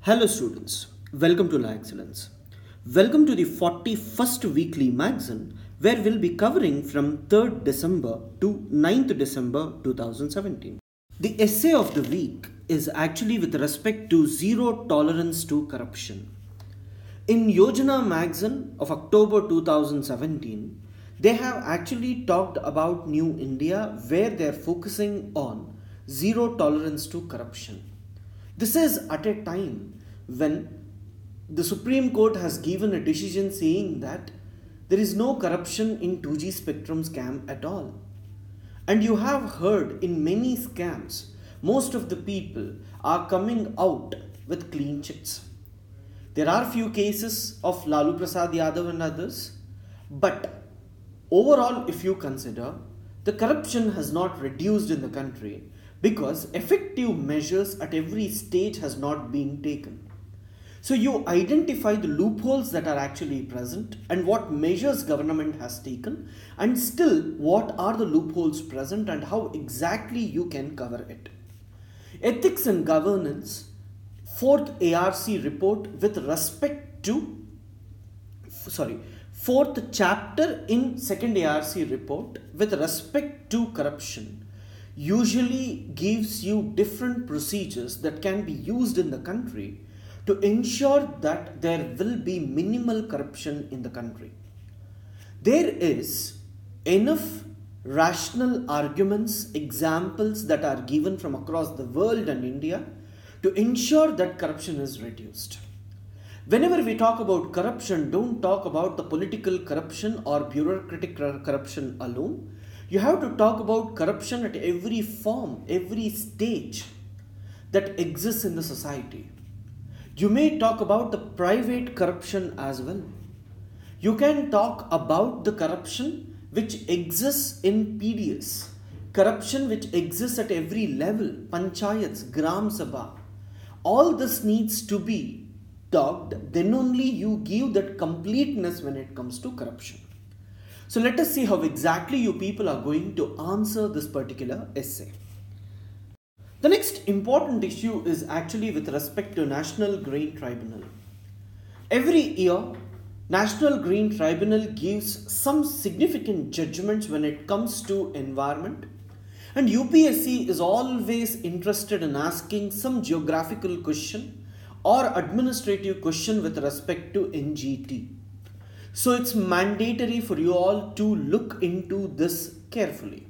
Hello students, welcome to La Excellence. Welcome to the 41st weekly magazine where we'll be covering from 3rd December to 9th December 2017. The essay of the week is actually with respect to zero tolerance to corruption. In Yojana magazine of October 2017, they have actually talked about New India where they are focusing on zero tolerance to corruption. This is at a time when the Supreme Court has given a decision saying that there is no corruption in 2G spectrum scam at all. And you have heard in many scams, most of the people are coming out with clean chits. There are few cases of Lalu Prasad Yadav and others, but overall if you consider, the corruption has not reduced in the country because effective measures at every stage has not been taken. So you identify the loopholes that are actually present and what measures government has taken, and still what are the loopholes present and how exactly you can cover it. Ethics and governance, 4th ARC report with respect to, 4th chapter in 2nd ARC report with respect to corruption usually gives you different procedures that can be used in the country to ensure that there will be minimal corruption in the country. There is enough rational arguments, examples that are given from across the world and India to ensure that corruption is reduced. Whenever we talk about corruption, don't talk about the political corruption or bureaucratic corruption alone. You have to talk about corruption at every form, every stage that exists in the society. You may talk about the private corruption as well. You can talk about the corruption which exists in PDS, corruption which exists at every level, panchayats, gram sabha. All this needs to be talked, then only you give that completeness when it comes to corruption. So let us see how exactly you people are going to answer this particular essay. The next important issue is actually with respect to National Green Tribunal. Every year, National Green Tribunal gives some significant judgments when it comes to environment, and UPSC is always interested in asking some geographical question or administrative question with respect to NGT. So it's mandatory for you all to look into this carefully.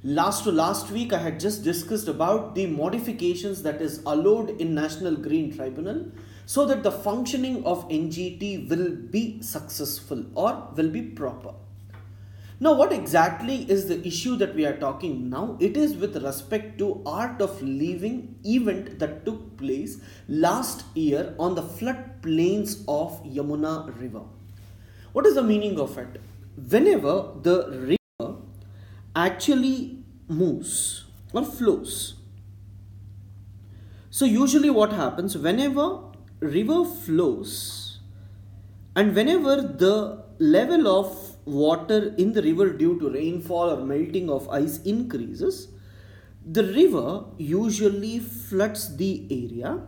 Last week I had just discussed about the modifications that is allowed in National Green Tribunal so that the functioning of NGT will be successful or will be proper. Now what exactly is the issue that we are talking now? It is with respect to Art of Living event that took place last year on the floodplains of Yamuna river. What is the meaning of it? Whenever the river actually moves or flows. So usually what happens whenever river flows and whenever the level of water in the river due to rainfall or melting of ice increases, the river usually floods the area,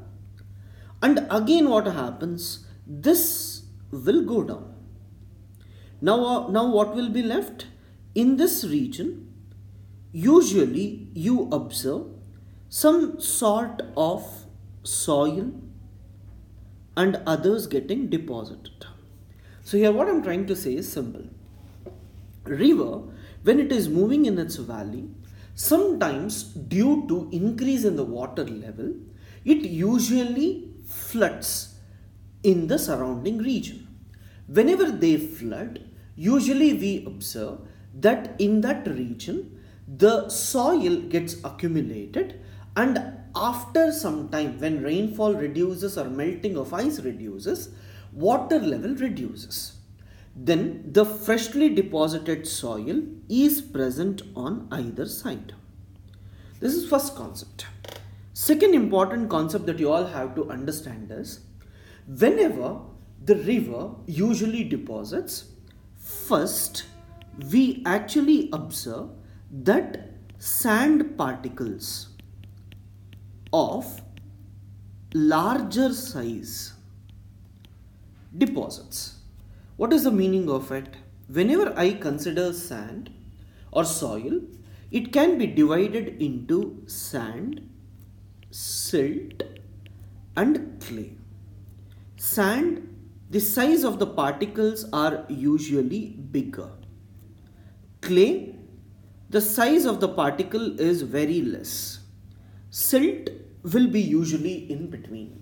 and again what happens? This will go down. Now what will be left? In this region, usually you observe some sort of soil and others getting deposited. So here what I'm trying to say is simple. River, when it is moving in its valley, sometimes due to increase in the water level, it usually floods in the surrounding region. Whenever they flood, usually we observe that in that region, the soil gets accumulated, and after some time when rainfall reduces or melting of ice reduces, water level reduces. Then the freshly deposited soil is present on either side. This is first concept. Second important concept that you all have to understand is whenever the river usually deposits, first we actually observe that sand particles of larger size deposits. What is the meaning of it? Whenever I consider sand or soil, it can be divided into sand, silt and clay. Sand, the size of the particles are usually bigger. Clay, the size of the particle is very less. Silt will be usually in between.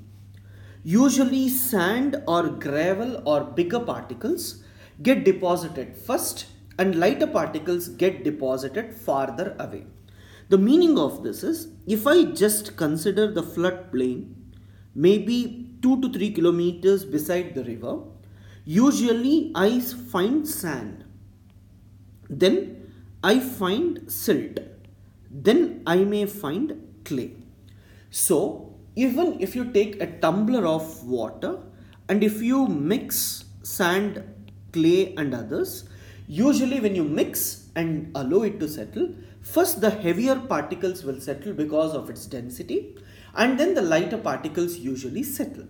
Usually sand or gravel or bigger particles get deposited first and lighter particles get deposited farther away. The meaning of this is, if I just consider the floodplain, maybe 2 to 3 kilometers beside the river, usually I find sand, then I find silt, then I may find clay. So even if you take a tumbler of water and if you mix sand, clay and others, usually when you mix and allow it to settle, first the heavier particles will settle because of its density and then the lighter particles usually settle.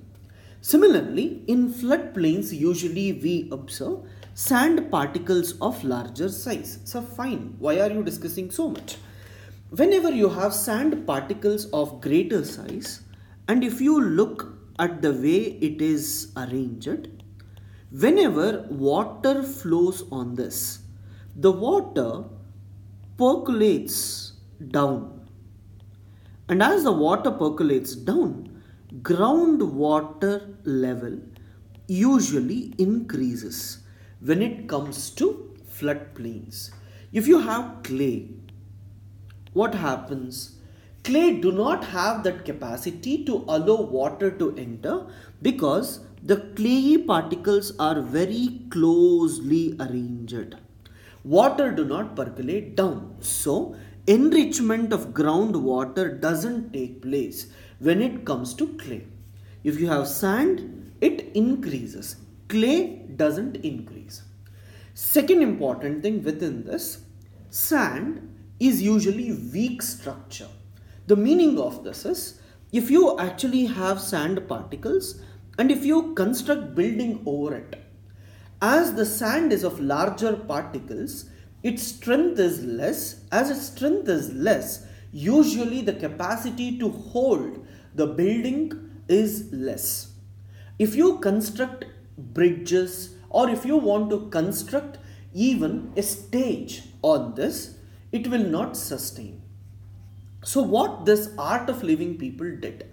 Similarly, in floodplains usually we observe sand particles of larger size. So fine, why are you discussing so much? Whenever you have sand particles of greater size, and if you look at the way it is arranged, whenever water flows on this, the water percolates down. And as the water percolates down, groundwater level usually increases when it comes to floodplains. If you have clay, what happens? Clay do not have that capacity to allow water to enter because the clayey particles are very closely arranged. Water do not percolate down. So, enrichment of groundwater doesn't take place when it comes to clay. If you have sand, it increases. Clay doesn't increase. Second important thing within this, sand is usually weak structure. The meaning of this is, if you actually have sand particles and if you construct building over it, as the sand is of larger particles, its strength is less. As its strength is less, usually the capacity to hold the building is less. If you construct bridges or if you want to construct even a stage on this, it will not sustain. So what this art of living people did,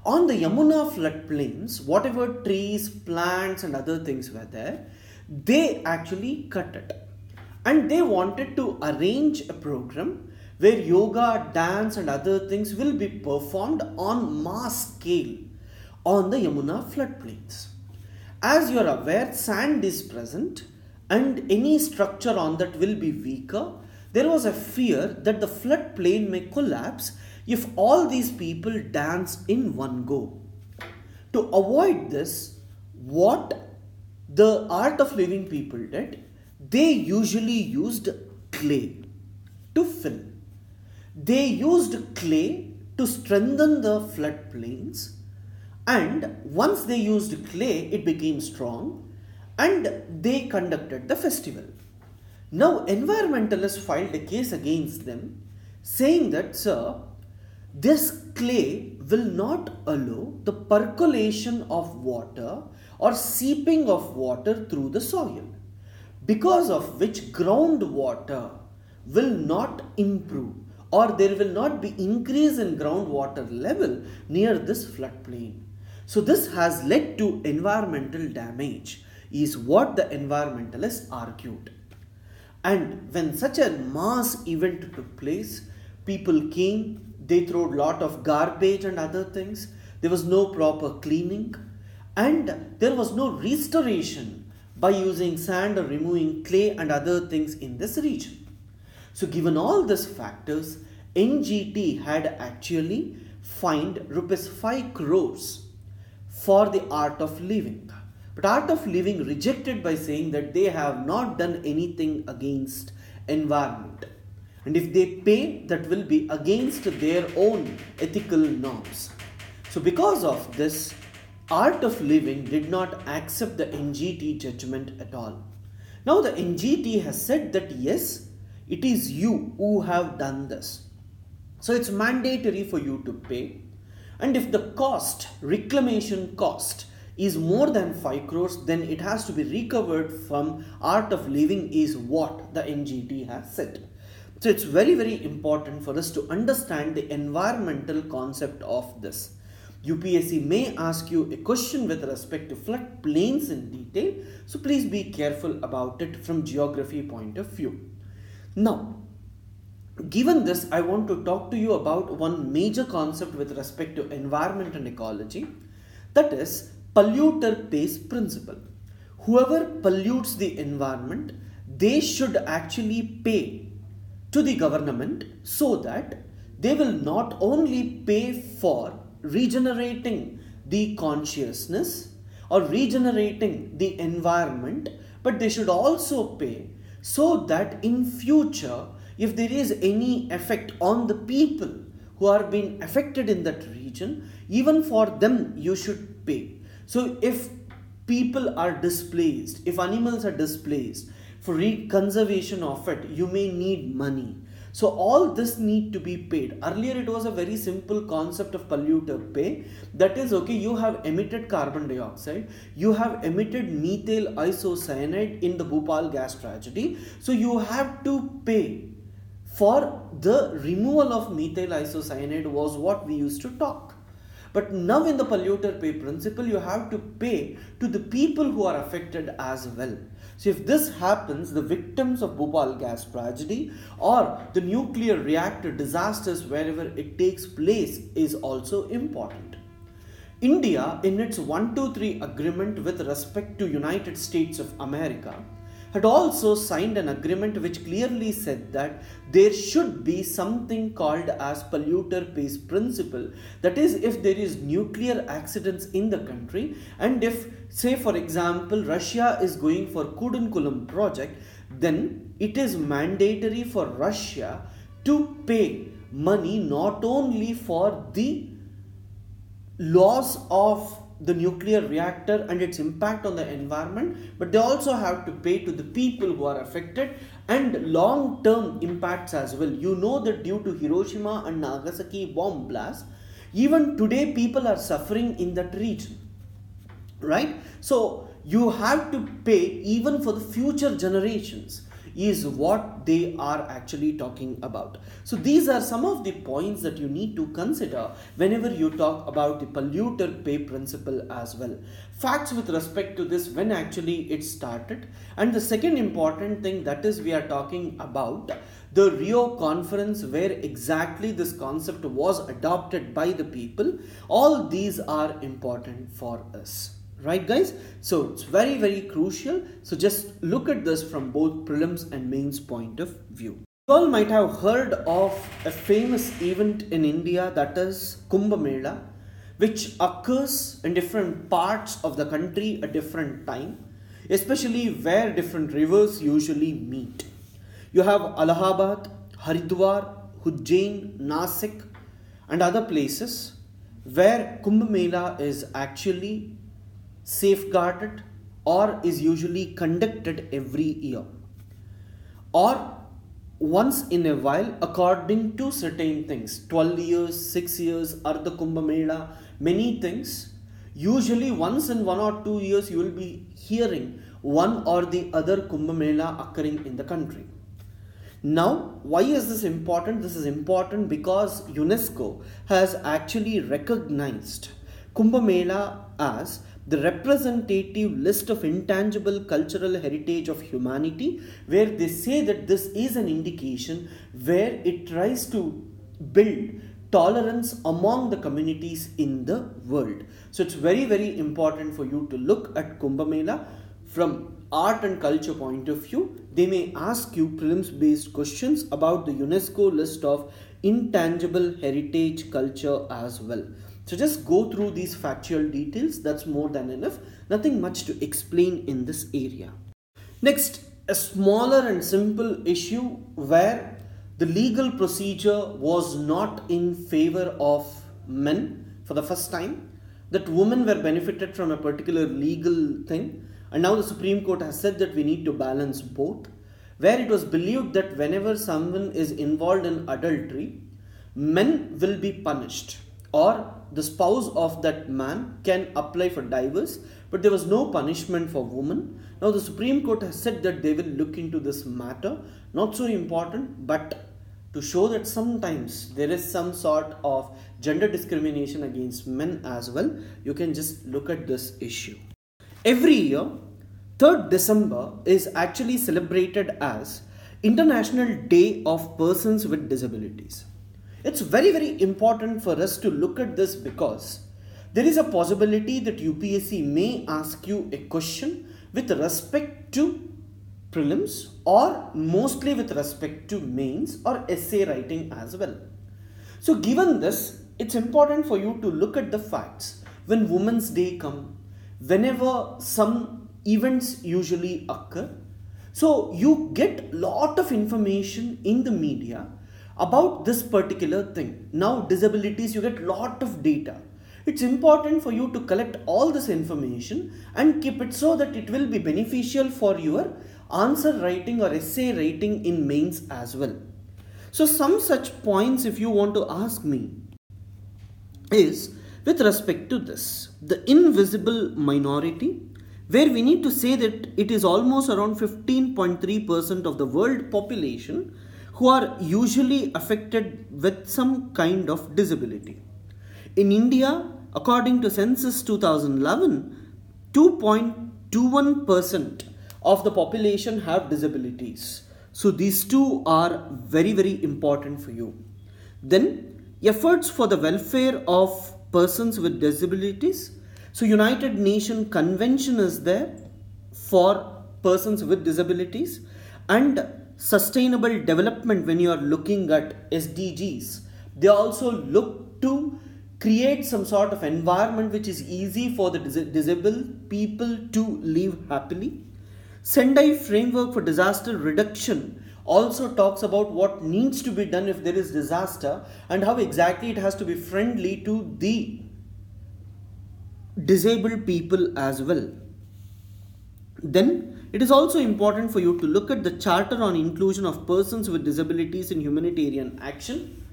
on the Yamuna floodplains, whatever trees, plants and other things were there, they actually cut it. And they wanted to arrange a program where yoga, dance and other things will be performed on mass scale on the Yamuna floodplains. As you are aware, sand is present and any structure on that will be weaker. There was a fear that the floodplain may collapse if all these people dance in one go. To avoid this, what the art of living people did, they usually used clay to fill. They used clay to strengthen the floodplains, and once they used clay, it became strong and they conducted the festival. Now, environmentalists filed a case against them saying that, sir, this clay will not allow the percolation of water or seeping of water through the soil, because of which groundwater will not improve or there will not be increase in groundwater level near this floodplain. So this has led to environmental damage, is what the environmentalists argued. And when such a mass event took place, people came, they threw a lot of garbage and other things. There was no proper cleaning and there was no restoration by using sand or removing clay and other things in this region. So given all these factors, NGT had actually fined rupees 5 crores for the art of living. But art of living rejected by saying that they have not done anything against environment. And if they pay, that will be against their own ethical norms. So because of this, Art of Living did not accept the NGT judgment at all. Now the NGT has said that yes, it is you who have done this. So it's mandatory for you to pay. And if the cost, reclamation cost, is more than 5 crores, then it has to be recovered from Art of Living is what the NGT has said. So it's very, very important for us to understand the environmental concept of this. UPSC may ask you a question with respect to floodplains in detail. So please be careful about it from geography point of view. Now, given this, I want to talk to you about one major concept with respect to environment and ecology. That is polluter pays principle. Whoever pollutes the environment, they should actually pay to the government so that they will not only pay for regenerating the consciousness or regenerating the environment, but they should also pay so that in future, if there is any effect on the people who are being affected in that region, even for them you should pay. So if people are displaced, if animals are displaced, for conservation of it, you may need money. So all this need to be paid. Earlier it was a very simple concept of polluter pay. That is, okay, you have emitted carbon dioxide, you have emitted methyl isocyanide in the Bhopal gas tragedy. So you have to pay for the removal of methyl isocyanide was what we used to talk. But now in the polluter pay principle, you have to pay to the people who are affected as well. So if this happens, the victims of Bhopal gas tragedy or the nuclear reactor disasters wherever it takes place is also important. India, in its 123 agreement with respect to United States of America, had also signed an agreement which clearly said that there should be something called as polluter pays principle. That is, if there is nuclear accidents in the country, and if, say for example, Russia is going for Kudankulam project, then it is mandatory for Russia to pay money not only for the loss of the nuclear reactor and its impact on the environment, but they also have to pay to the people who are affected and long-term impacts as well. You know that due to Hiroshima and Nagasaki bomb blast, even today people are suffering in that region, right? So you have to pay even for the future generations is what they are actually talking about. So these are some of the points that you need to consider whenever you talk about the polluter pay principle as well. Facts with respect to this, when actually it started, and the second important thing, that is we are talking about the Rio conference where exactly this concept was adopted by the people. All these are important for us. Right guys, so it's very, very crucial. So just look at this from both prelims and mains point of view. You all might have heard of a famous event in India, that is Kumbha Mela, which occurs in different parts of the country at different time, especially where different rivers usually meet. You have Allahabad, Haridwar, Ujjain, Nasik and other places where Kumbha Mela is actually safeguarded or is usually conducted every year or once in a while according to certain things. 12 years, 6 years, Ardha Kumbha Mela, many things. Usually once in 1 or 2 years you will be hearing one or the other Kumbha Mela occurring in the country. Now, why is this important? This is important because UNESCO has actually recognized Kumbha Mela as the representative list of intangible cultural heritage of humanity, where they say that this is an indication where it tries to build tolerance among the communities in the world. So it's very, very important for you to look at Kumbha Mela from art and culture point of view. They may ask you prelims based questions about the UNESCO list of intangible heritage culture as well. So just go through these factual details, that's more than enough. Nothing much to explain in this area. Next, a smaller and simple issue where the legal procedure was not in favor of men for the first time, that women were benefited from a particular legal thing, and now the Supreme Court has said that we need to balance both, where it was believed that whenever someone is involved in adultery, men will be punished, or the spouse of that man can apply for divorce, but there was no punishment for women. Now the Supreme Court has said that they will look into this matter. Not so important, but to show that sometimes there is some sort of gender discrimination against men as well, you can just look at this issue. Every year, 3rd December is actually celebrated as International Day of Persons with Disabilities. It's very important for us to look at this because there is a possibility that UPSC may ask you a question with respect to prelims or mostly with respect to mains or essay writing as well. So given this, it's important for you to look at the facts when Women's Day come, whenever some events usually occur. So you get lot of information in the media about this particular thing. Now disabilities, you get lot of data. It's important for you to collect all this information and keep it so that it will be beneficial for your answer writing or essay writing in mains as well. So some such points, if you want to ask me, is with respect to this, the invisible minority, where we need to say that it is almost around 15.3% of the world population who are usually affected with some kind of disability. In India, according to Census 2011, 2.21% of the population have disabilities. So these two are very important for you. Then efforts for the welfare of persons with disabilities. So United Nations Convention is there for persons with disabilities, and sustainable development, when you are looking at SDGs, they also look to create some sort of environment which is easy for the disabled people to live happily. Sendai framework for disaster reduction also talks about what needs to be done if there is disaster and how exactly it has to be friendly to the disabled people as well. Then it is also important for you to look at the Charter on Inclusion of Persons with Disabilities in Humanitarian Action.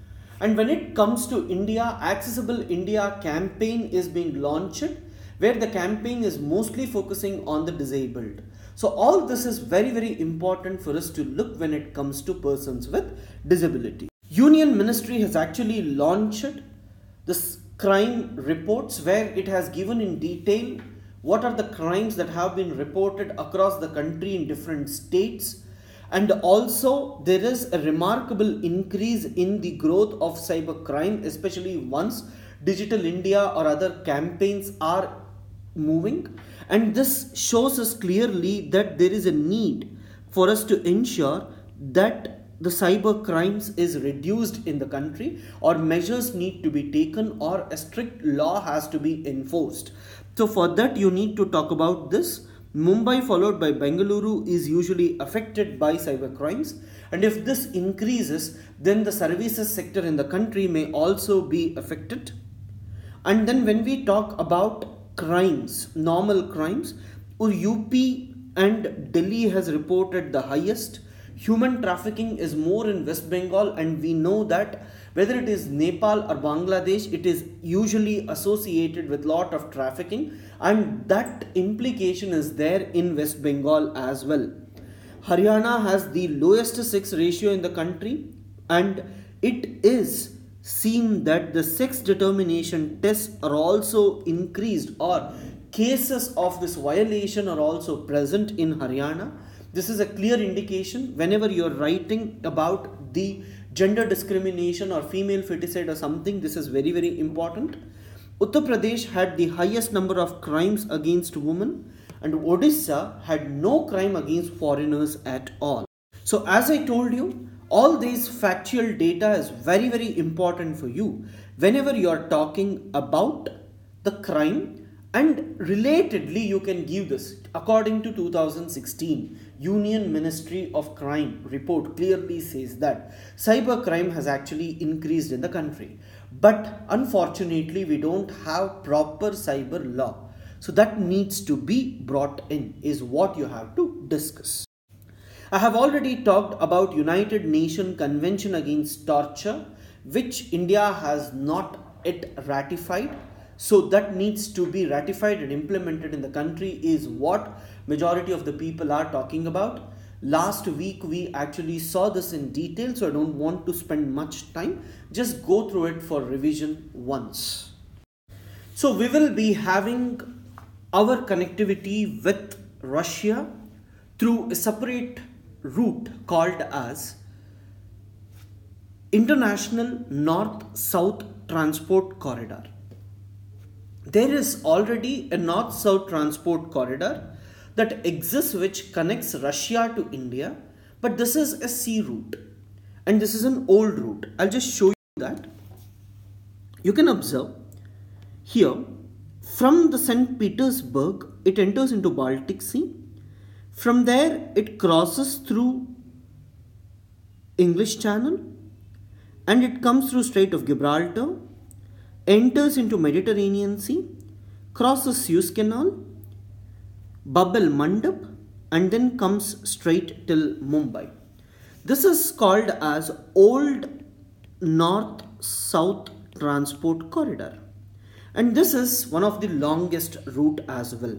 And when it comes to India, Accessible India campaign is being launched, where the campaign is mostly focusing on the disabled. So all this is very important for us to look when it comes to persons with disability. Union Ministry has actually launched this crime reports, where it has given in detail what are the crimes that have been reported across the country in different states. And also there is a remarkable increase in the growth of cyber crime, especially once Digital India or other campaigns are moving. And this shows us clearly that there is a need for us to ensure that the cyber crimes is reduced in the country, or measures need to be taken, or a strict law has to be enforced. So for that you need to talk about this. Mumbai followed by Bengaluru is usually affected by cyber crimes, and if this increases, then the services sector in the country may also be affected. And then when we talk about crimes, normal crimes, UP and Delhi has reported the highest. Human trafficking is more in West Bengal, and we know that whether it is Nepal or Bangladesh, it is usually associated with lot of trafficking, and that implication is there in West Bengal as well. Haryana has the lowest sex ratio in the country, and it is seen that the sex determination tests are also increased, or cases of this violation are also present in Haryana. This is a clear indication whenever you are writing about the gender discrimination or female feticide or something. This is very important. Uttar Pradesh had the highest number of crimes against women, and Odisha had no crime against foreigners at all. So as I told you, all these factual data is very important for you whenever you are talking about the crime. And relatedly, you can give this. According to 2016 Union Ministry of Crime report clearly says that cyber crime has actually increased in the country. But unfortunately, we don't have proper cyber law. So that needs to be brought in, is what you have to discuss. I have already talked about United Nations Convention Against Torture, which India has not yet ratified. So that needs to be ratified and implemented in the country, is what majority of the people are talking about. Last week we actually saw this in detail, so I don't want to spend much time. Just go through it for revision once. So we will be having our connectivity with Russia through a separate route called as International North-South Transport Corridor. There is already a North-South Transport Corridor that exists, which connects Russia to India, but this is a sea route and this is an old route. I'll just show you that. You can observe here from the St. Petersburg, it enters into Baltic Sea. From there, it crosses through English Channel and it comes through Strait of Gibraltar, enters into Mediterranean Sea, crosses Suez Canal, Babel Mandap, and then comes straight till Mumbai. This is called as Old North-South Transport Corridor, and this is one of the longest route as well.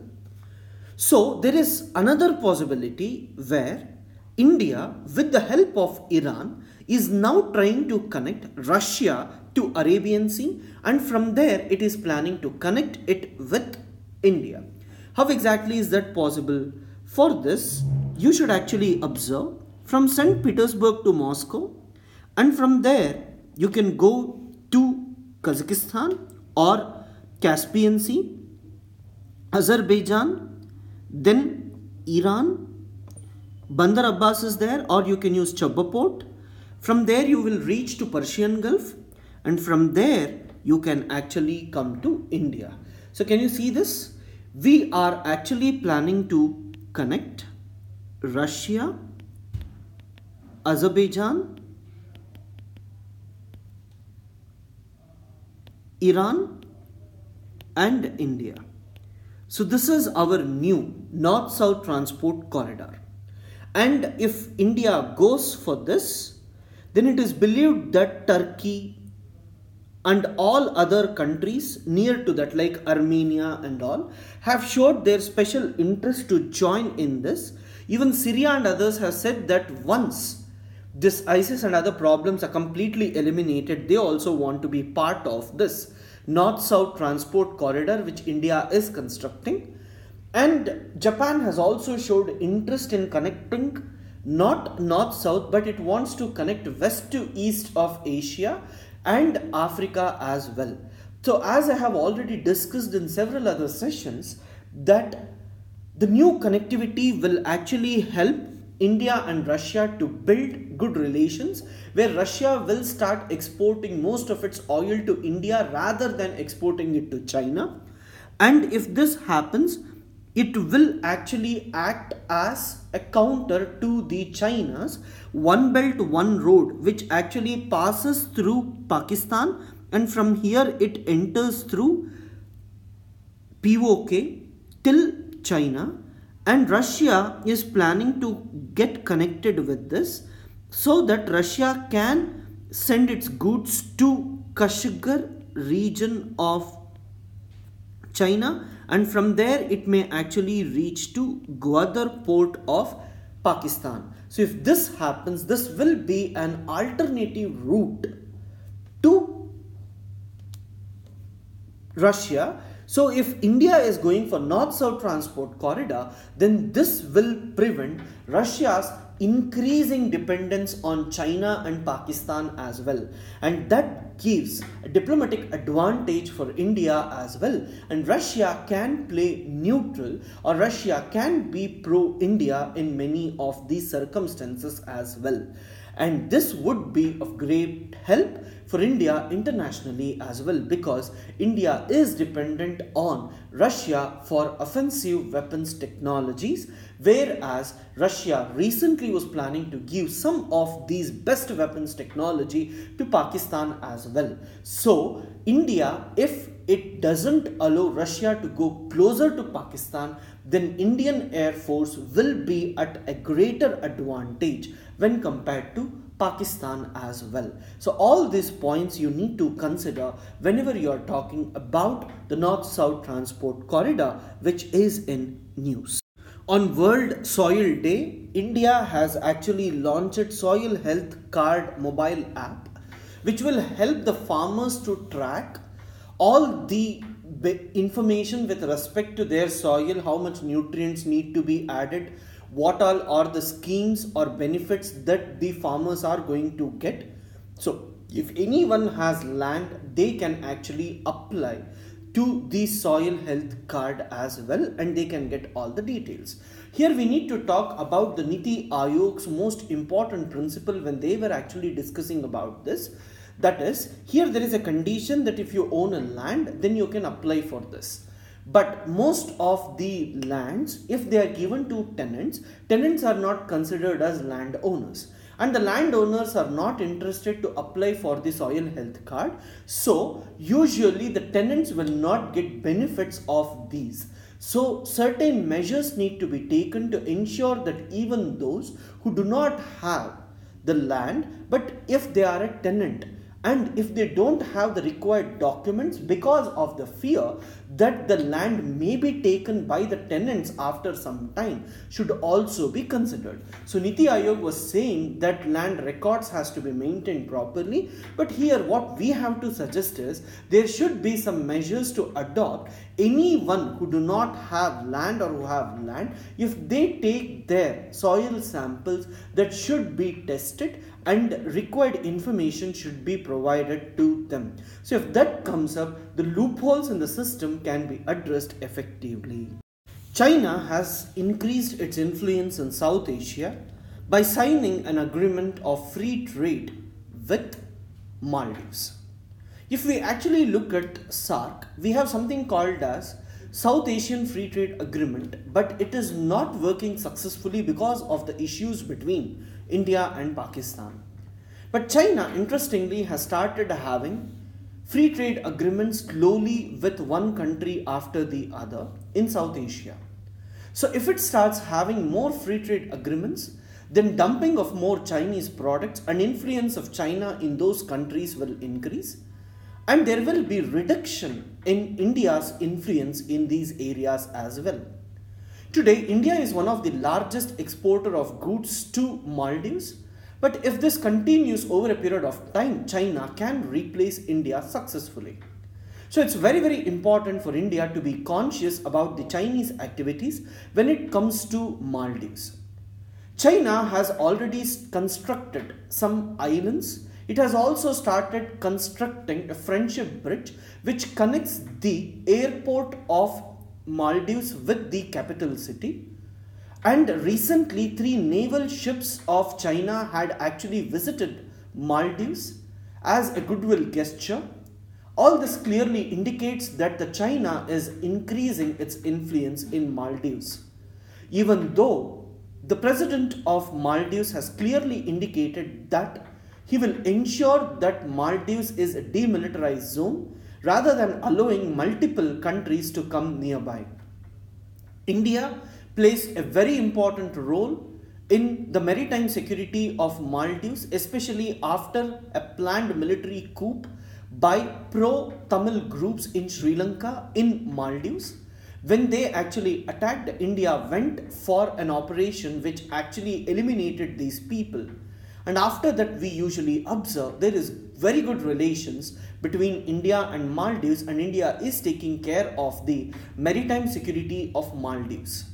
So there is another possibility where India, with the help of Iran, is now trying to connect Russia to Arabian Sea, and from there it is planning to connect it with India. How exactly is that possible? For this, you should actually observe from St. Petersburg to Moscow, and from there you can go to Kazakhstan or Caspian Sea, Azerbaijan, then Iran, Bandar Abbas is there, or you can use Chabba Port. From there you will reach to Persian Gulf, and from there you can actually come to India. So can you see this? We are actually planning to connect Russia, Azerbaijan, Iran and India. So this is our new North-South Transport Corridor. And if India goes for this, then it is believed that Turkey and all other countries near to that, like Armenia and all, have showed their special interest to join in this. Even Syria and others have said that once this ISIS and other problems are completely eliminated, they also want to be part of this North-South Transport Corridor which India is constructing. And Japan has also showed interest in connecting not North-South, but it wants to connect west to east of Asia and Africa as well. So as I have already discussed in several other sessions, that the new connectivity will actually help India and Russia to build good relations, where Russia will start exporting most of its oil to India rather than exporting it to China. And if this happens, it will actually act as a counter to the China's One Belt One Road, which actually passes through Pakistan, and from here it enters through POK till China, and Russia is planning to get connected with this so that Russia can send its goods to Kashgar region of China, and from there it may actually reach to Gwadar port of Pakistan. So if this happens, this will be an alternative route to Russia. So if India is going for North-South Transport Corridor, then this will prevent Russia's increasing dependence on China and Pakistan as well, and that gives a diplomatic advantage for India as well, and Russia can play neutral, or Russia can be pro-India in many of these circumstances as well. And this would be of great help for India internationally as well, because India is dependent on Russia for offensive weapons technologies, whereas Russia recently was planning to give some of these best weapons technology to Pakistan as well. So India, if it doesn't allow Russia to go closer to Pakistan, then Indian Air Force will be at a greater advantage when compared to Pakistan as well. So all these points you need to consider whenever you are talking about the North-South Transport Corridor, which is in news. On World Soil Day, India has actually launched Soil Health Card mobile app, which will help the farmers to track all the information with respect to their soil, how much nutrients need to be added, what all are the schemes or benefits that the farmers are going to get. So if anyone has land, they can actually apply to the soil health card as well, and they can get all the details. Here we need to talk about the Niti Aayog's most important principle when they were actually discussing about this. That is, here there is a condition that if you own a land, then you can apply for this. But most of the lands, if they are given to tenants, tenants are not considered as landowners. And the landowners are not interested to apply for the soil health card. So usually the tenants will not get benefits of these. So certain measures need to be taken to ensure that even those who do not have the land, but if they are a tenant, and if they don't have the required documents because of the fear that the land may be taken by the tenants after some time, should also be considered. So Niti Aayog was saying that land records has to be maintained properly, but here what we have to suggest is there should be some measures to adopt. Anyone who do not have land or who have land, if they take their soil samples, that should be tested and required information should be provided to them. So if that comes up, the loopholes in the system can be addressed effectively. China has increased its influence in South Asia by signing an agreement of free trade with Maldives. If we actually look at SAARC, we have something called as South Asian Free Trade Agreement, but it is not working successfully because of the issues between India and Pakistan. But China, interestingly, has started having free trade agreements slowly with one country after the other in South Asia. So if it starts having more free trade agreements, then dumping of more Chinese products and influence of China in those countries will increase, and there will be reduction in India's influence in these areas as well. Today, India is one of the largest exporter of goods to Maldives, but if this continues over a period of time, China can replace India successfully. So it's very, very important for India to be conscious about the Chinese activities when it comes to Maldives. China has already constructed some islands. It has also started constructing a friendship bridge which connects the airport of Maldives with the capital city. And recently 3 naval ships of China had actually visited Maldives as a goodwill gesture. All this clearly indicates that the China is increasing its influence in Maldives. Even though the president of Maldives has clearly indicated that he will ensure that Maldives is a demilitarized zone rather than allowing multiple countries to come nearby. India plays a very important role in the maritime security of Maldives, especially after a planned military coup by pro-Tamil groups in Sri Lanka in Maldives. When they actually attacked, India went for an operation which actually eliminated these people. And after that, we usually observe there is very good relations between India and Maldives, and India is taking care of the maritime security of Maldives.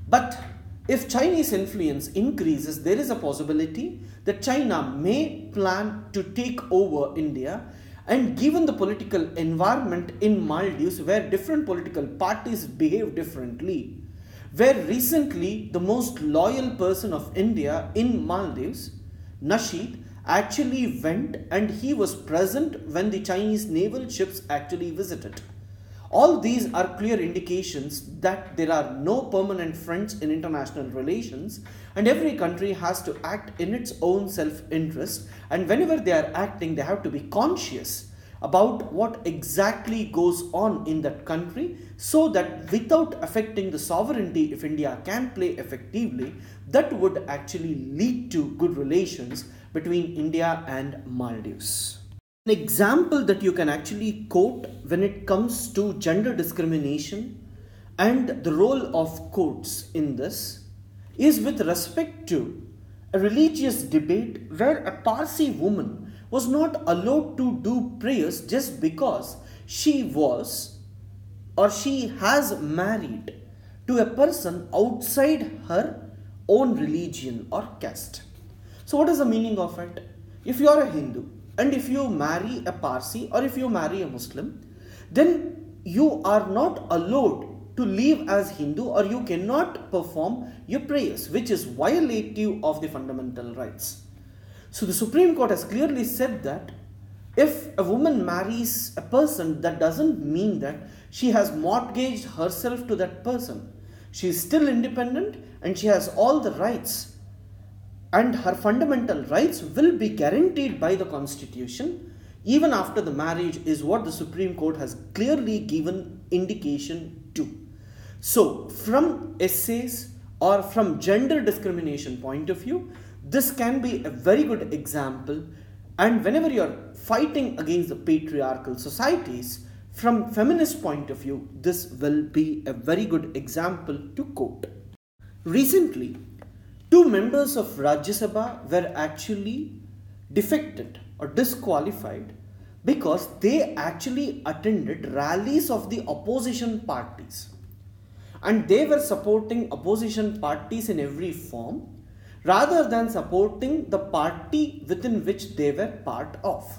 But if Chinese influence increases, there is a possibility that China may plan to take over India. And given the political environment in Maldives, where different political parties behave differently, where recently the most loyal person of India in Maldives, Nasheed actually went and he was present when the Chinese naval ships actually visited. All these are clear indications that there are no permanent friends in international relations and every country has to act in its own self-interest, and whenever they are acting they have to be conscious about what exactly goes on in that country so that without affecting the sovereignty, if India can play effectively, that would actually lead to good relations between India and Maldives. An example that you can actually quote when it comes to gender discrimination and the role of courts in this is with respect to a religious debate where a Parsi woman was not allowed to do prayers just because she was or she has married to a person outside her own religion or caste. So what is the meaning of it? If you are a Hindu and if you marry a Parsi or if you marry a Muslim, then you are not allowed to live as Hindu or you cannot perform your prayers, which is violative of the fundamental rights. So the Supreme Court has clearly said that if a woman marries a person, that doesn't mean that she has mortgaged herself to that person. She is still independent and she has all the rights. And her fundamental rights will be guaranteed by the Constitution even after the marriage is what the Supreme Court has clearly given indication to. So from essays or from gender discrimination point of view, this can be a very good example, and whenever you are fighting against the patriarchal societies, from feminist point of view, this will be a very good example to quote. Recently, 2 members of Rajya Sabha were actually defected or disqualified because they actually attended rallies of the opposition parties. And they were supporting opposition parties in every form rather than supporting the party within which they were part of.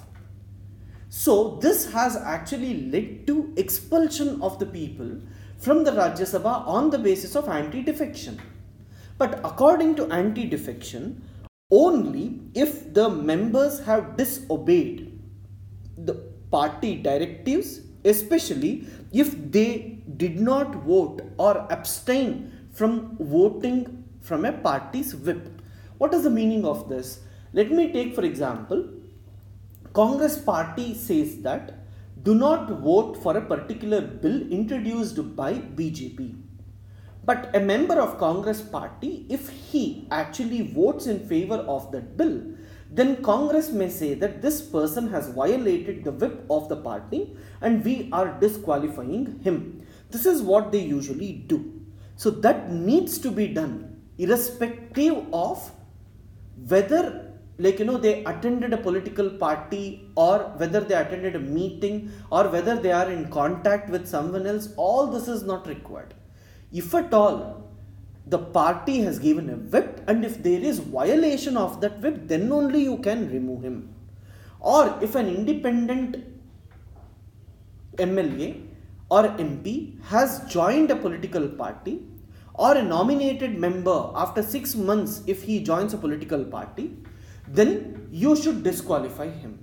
So this has actually led to expulsion of the people from the Rajya Sabha on the basis of anti-defection. But according to anti-defection, only if the members have disobeyed the party directives, especially if they did not vote or abstain from voting from a party's whip. What is the meaning of this? Let me take for example, Congress party says that do not vote for a particular bill introduced by BJP. But a member of Congress party, if he actually votes in favor of that bill, then Congress may say that this person has violated the whip of the party and we are disqualifying him. This is what they usually do. So that needs to be done irrespective of whether they attended a political party or whether they attended a meeting or whether they are in contact with someone else. All this is not required. If at all the party has given a whip and if there is violation of that whip, then only you can remove him. Or if an independent MLA or MP has joined a political party, or a nominated member after 6 months if he joins a political party, then you should disqualify him.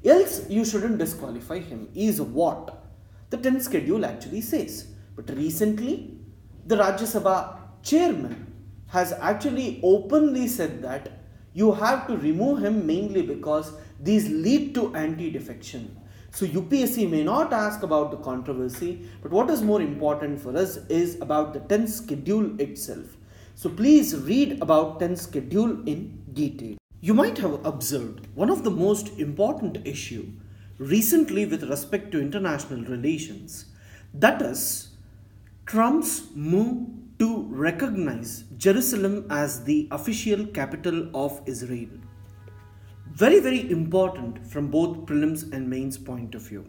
Else you shouldn't disqualify him is what the 10th schedule actually says. But recently the Rajya Sabha chairman has actually openly said that you have to remove him mainly because these lead to anti-defection. So UPSC may not ask about the controversy, but what is more important for us is about the 10th schedule itself. So please read about 10th schedule in detail. You might have observed one of the most important issue recently with respect to international relations, that is Trump's move to recognize Jerusalem as the official capital of Israel. Very, very important from both prelims and mains point of view.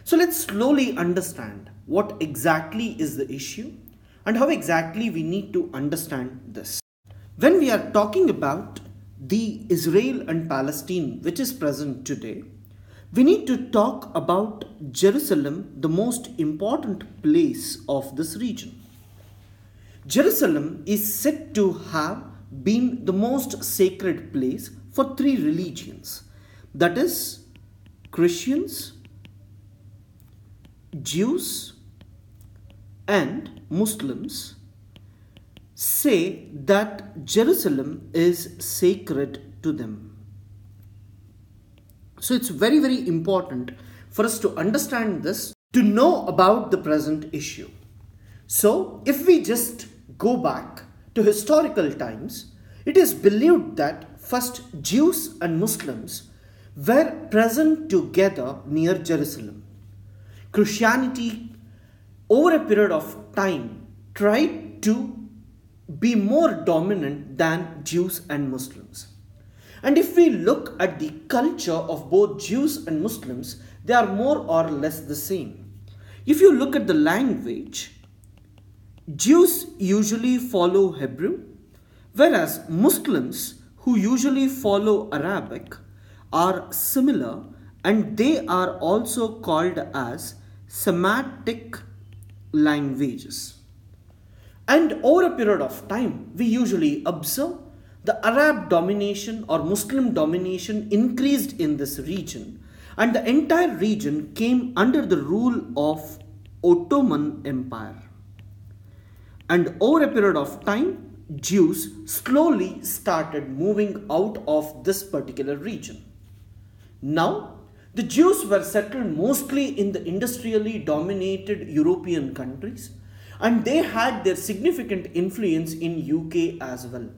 So let's slowly understand what exactly is the issue and how exactly we need to understand this. When we are talking about the Israel and Palestine which is present today, we need to talk about Jerusalem, the most important place of this region. Jerusalem is said to have been the most sacred place for three religions, that is Christians, Jews and Muslims, say that Jerusalem is sacred to them. So it's very, very important for us to understand this, to know about the present issue. So if we just go back to historical times, it is believed that first Jews and Muslims were present together near Jerusalem. Christianity over a period of time tried to be more dominant than Jews and Muslims. And if we look at the culture of both Jews and Muslims, they are more or less the same. If you look at the language, Jews usually follow Hebrew, whereas Muslims, who usually follow Arabic, are similar, and they are also called as Semitic languages. And over a period of time, we usually observe the Arab domination or Muslim domination increased in this region, and the entire region came under the rule of Ottoman Empire. And over a period of time, Jews slowly started moving out of this particular region. Now, the Jews were settled mostly in the industrially dominated European countries, and they had their significant influence in UK as well.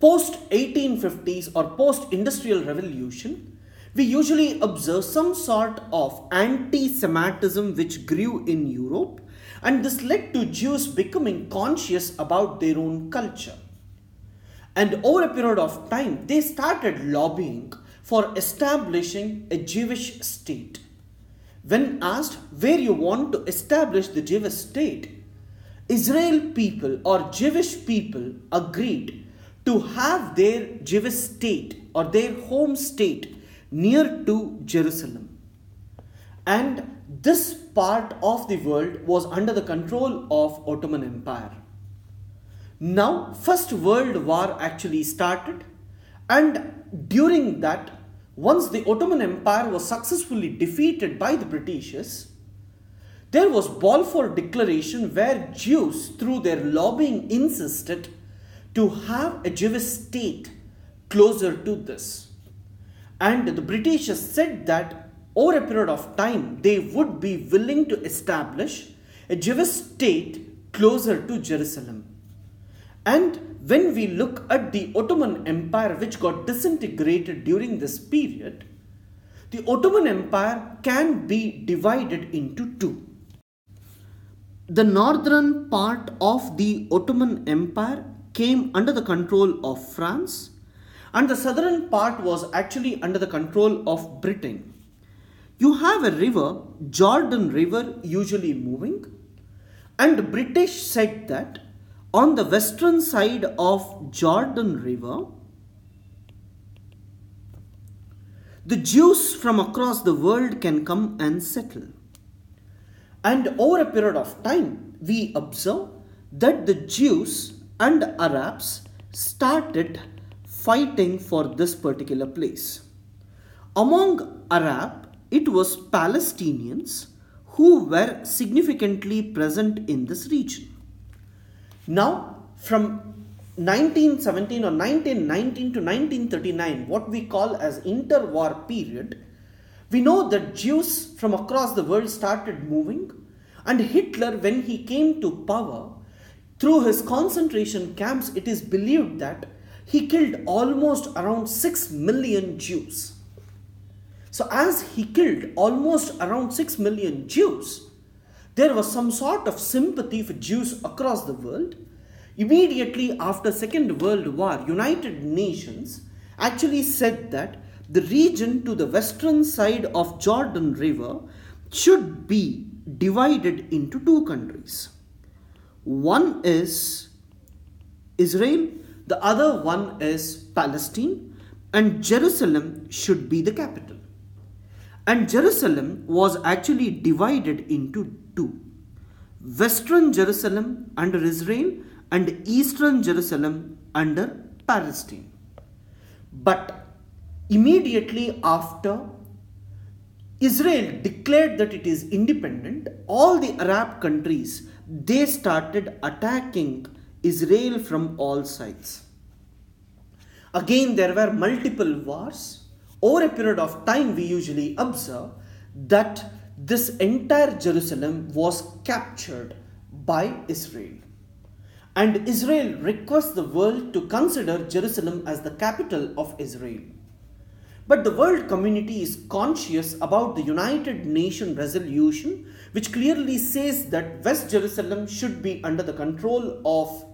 Post 1850s or post-industrial revolution, we usually observe some sort of anti-Semitism which grew in Europe, and this led to Jews becoming conscious about their own culture. And over a period of time, they started lobbying for establishing a Jewish state. When asked where you want to establish the Jewish state, Israel people or Jewish people agreed to have their Jewish state or their home state near to Jerusalem. And this part of the world was under the control of Ottoman Empire. Now, First World War actually started, and during that, once the Ottoman Empire was successfully defeated by the Britishers, there was Balfour Declaration where Jews through their lobbying insisted to have a Jewish state closer to this. And the Britishers said that over a period of time they would be willing to establish a Jewish state closer to Jerusalem. And when we look at the Ottoman Empire, which got disintegrated during this period, the Ottoman Empire can be divided into two. The northern part of the Ottoman Empire came under the control of France, and the southern part was actually under the control of Britain. You have a river, Jordan River, usually moving, and the British said that on the western side of Jordan River, the Jews from across the world can come and settle. And over a period of time, we observe that the Jews and Arabs started fighting for this particular place. Among Arab, it was Palestinians who were significantly present in this region. Now, from 1917 or 1919 to 1939, what we call as interwar period, we know that Jews from across the world started moving, and Hitler, when he came to power, through his concentration camps, it is believed that he killed almost around 6 million Jews. So as he killed almost around 6 million Jews, there was some sort of sympathy for Jews across the world. Immediately after Second World War, United Nations actually said that the region to the western side of Jordan River should be divided into two countries. One is Israel, the other one is Palestine, and Jerusalem should be the capital. And Jerusalem was actually divided into two. Western Jerusalem under Israel and Eastern Jerusalem under Palestine. But immediately after Israel declared that it is independent, all the Arab countries, they started attacking Israel from all sides. Again, there were multiple wars. Over a period of time, we usually observe that this entire Jerusalem was captured by Israel. And Israel requests the world to consider Jerusalem as the capital of Israel. But the world community is conscious about the United Nations resolution, which clearly says that West Jerusalem should be under the control of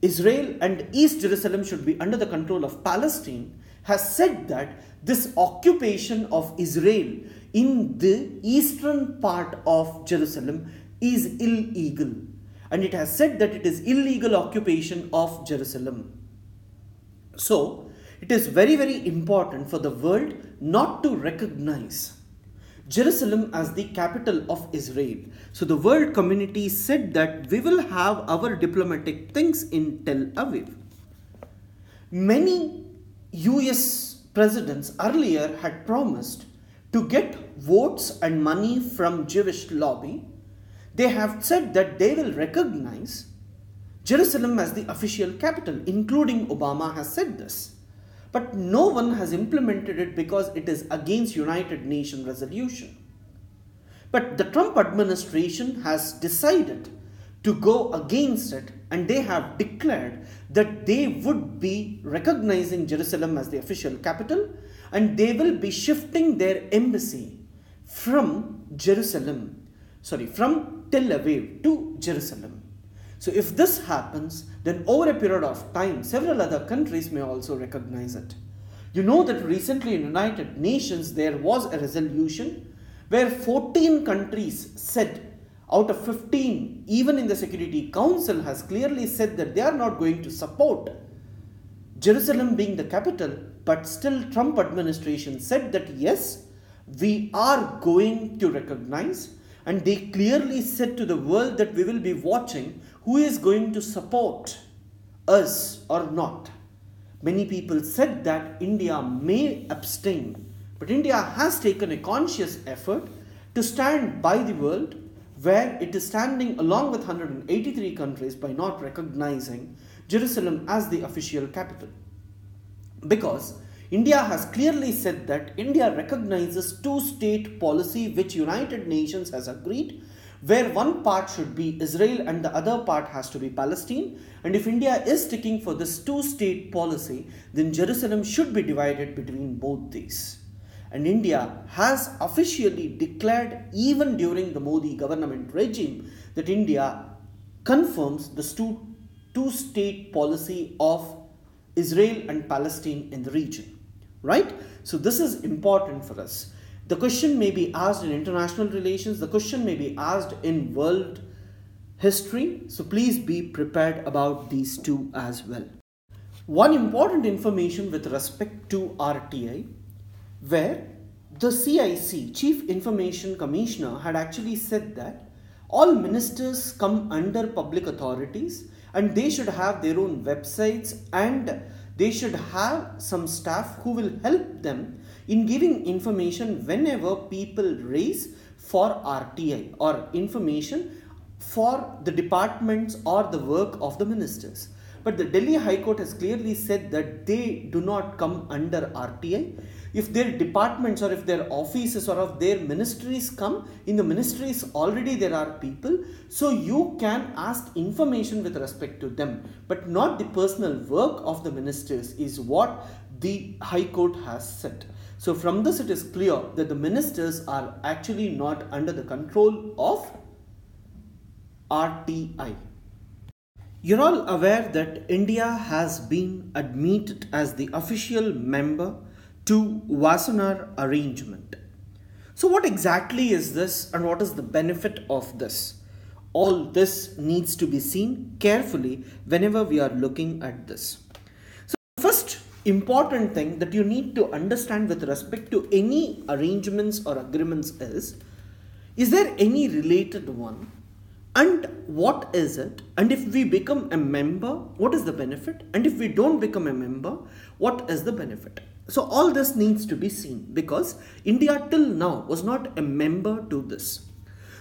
Israel and East Jerusalem should be under the control of Palestine, has said that this occupation of Israel in the eastern part of Jerusalem is illegal. And it has said that it is illegal occupation of Jerusalem. So, it is very, very important for the world not to recognize Jerusalem as the capital of Israel. So the world community said that we will have our diplomatic things in Tel Aviv. Many US presidents earlier had promised to get votes and money from Jewish lobby. They have said that they will recognize Jerusalem as the official capital, including Obama has said this. But no one has implemented it because it is against United Nations resolution. But the Trump administration has decided to go against it, and they have declared that they would be recognizing Jerusalem as the official capital, and they will be shifting their embassy from Tel Aviv to Jerusalem. So if this happens, then over a period of time, several other countries may also recognize it. You know that recently in United Nations, there was a resolution where 14 countries said out of 15, even in the Security Council, has clearly said that they are not going to support Jerusalem being the capital, but still Trump administration said that yes, we are going to recognize, and they clearly said to the world that we will be watching who is going to support us or not. Many people said that India may abstain, but India has taken a conscious effort to stand by the world, where it is standing along with 183 countries by not recognizing Jerusalem as the official capital. Because India has clearly said that India recognizes two-state policy which United Nations has agreed, where one part should be Israel and the other part has to be Palestine. And if India is sticking for this two-state policy, then Jerusalem should be divided between both these. And India has officially declared, even during the Modi government regime, that India confirms the two-state policy of Israel and Palestine in the region. Right? So this is important for us. The question may be asked in international relations, the question may be asked in world history, so please be prepared about these two as well. One important information with respect to RTI, where the CIC, Chief Information Commissioner, had actually said that all ministers come under public authorities and they should have their own websites, and they should have some staff who will help them in giving information whenever people raise for RTI or information for the departments or the work of the ministers. But the Delhi High Court has clearly said that they do not come under RTI. If their departments or if their offices or if their ministries come, in the ministries already there are people, so you can ask information with respect to them, but not the personal work of the ministers, is what the High Court has said. So from this it is clear that the ministers are actually not under the control of RTI. You're all aware that India has been admitted as the official member to Vasana arrangement. So what exactly is this and what is the benefit of this? All this needs to be seen carefully whenever we are looking at this. So the first important thing that you need to understand with respect to any arrangements or agreements is there any related one? And what is it? And if we become a member, what is the benefit? And if we don't become a member, what is the benefit? So all this needs to be seen because India till now was not a member to this.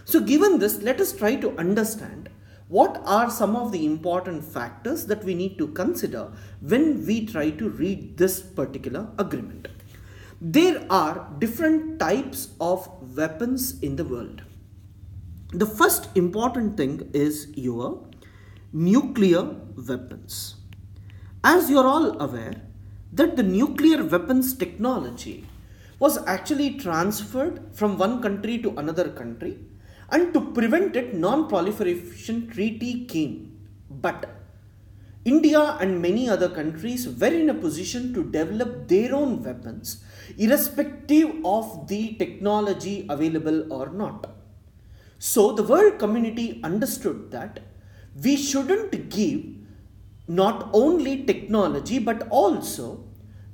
So given this, let us try to understand what are some of the important factors that we need to consider when we try to read this particular agreement. There are different types of weapons in the world. The first important thing is your nuclear weapons. As you are all aware that the nuclear weapons technology was actually transferred from one country to another country, and to prevent it, non-proliferation treaty came. But India and many other countries were in a position to develop their own weapons irrespective of the technology available or not. So the world community understood that we shouldn't give not only technology but also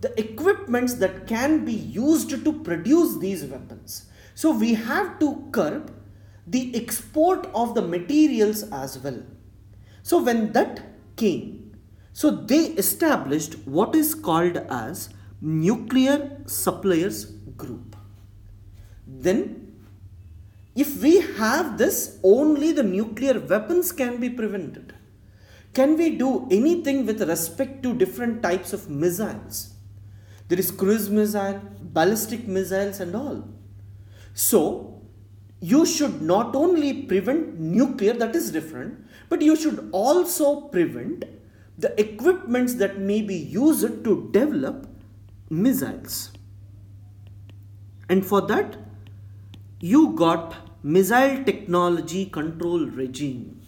the equipments that can be used to produce these weapons. So we have to curb the export of the materials as well. So when that came, so they established what is called as Nuclear Suppliers Group. Then if we have this, only the nuclear weapons can be prevented. Can we do anything with respect to different types of missiles? There is cruise missile, ballistic missiles and all. So you should not only prevent nuclear, that is different, but you should also prevent the equipments that may be used to develop missiles. And for that, you got Missile Technology Control Regime.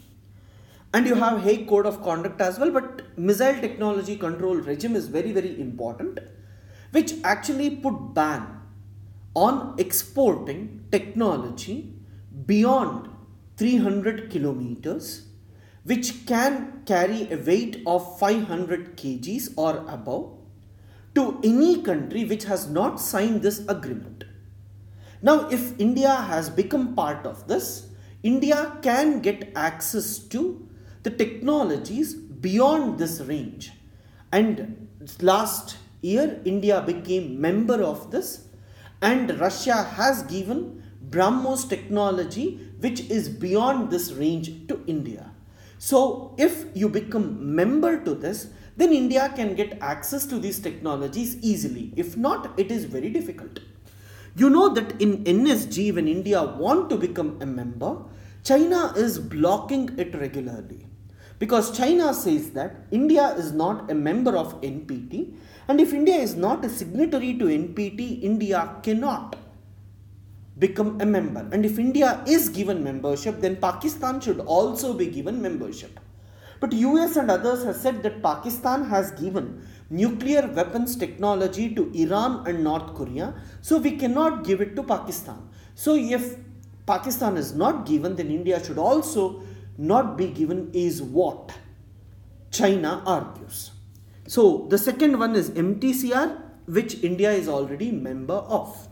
And you have Hague Code of Conduct as well, but Missile Technology Control Regime is very, very important, which actually put ban on exporting technology beyond 300 kilometers, which can carry a weight of 500 kgs or above, to any country which has not signed this agreement. Now, if India has become part of this, India can get access to the technologies beyond this range. And last year, India became member of this, and Russia has given BrahMos technology which is beyond this range to India. So if you become member to this, then India can get access to these technologies easily. If not, it is very difficult. You know that in NSG, when India wants to become a member, China is blocking it regularly. Because China says that India is not a member of NPT, and if India is not a signatory to NPT, India cannot become a member. And if India is given membership, then Pakistan should also be given membership. But US and others have said that Pakistan has given nuclear weapons technology to Iran and North Korea, so we cannot give it to Pakistan. So if Pakistan is not given, then India should also not be given, is what China argues. So the second one is MTCR, which India is already member of.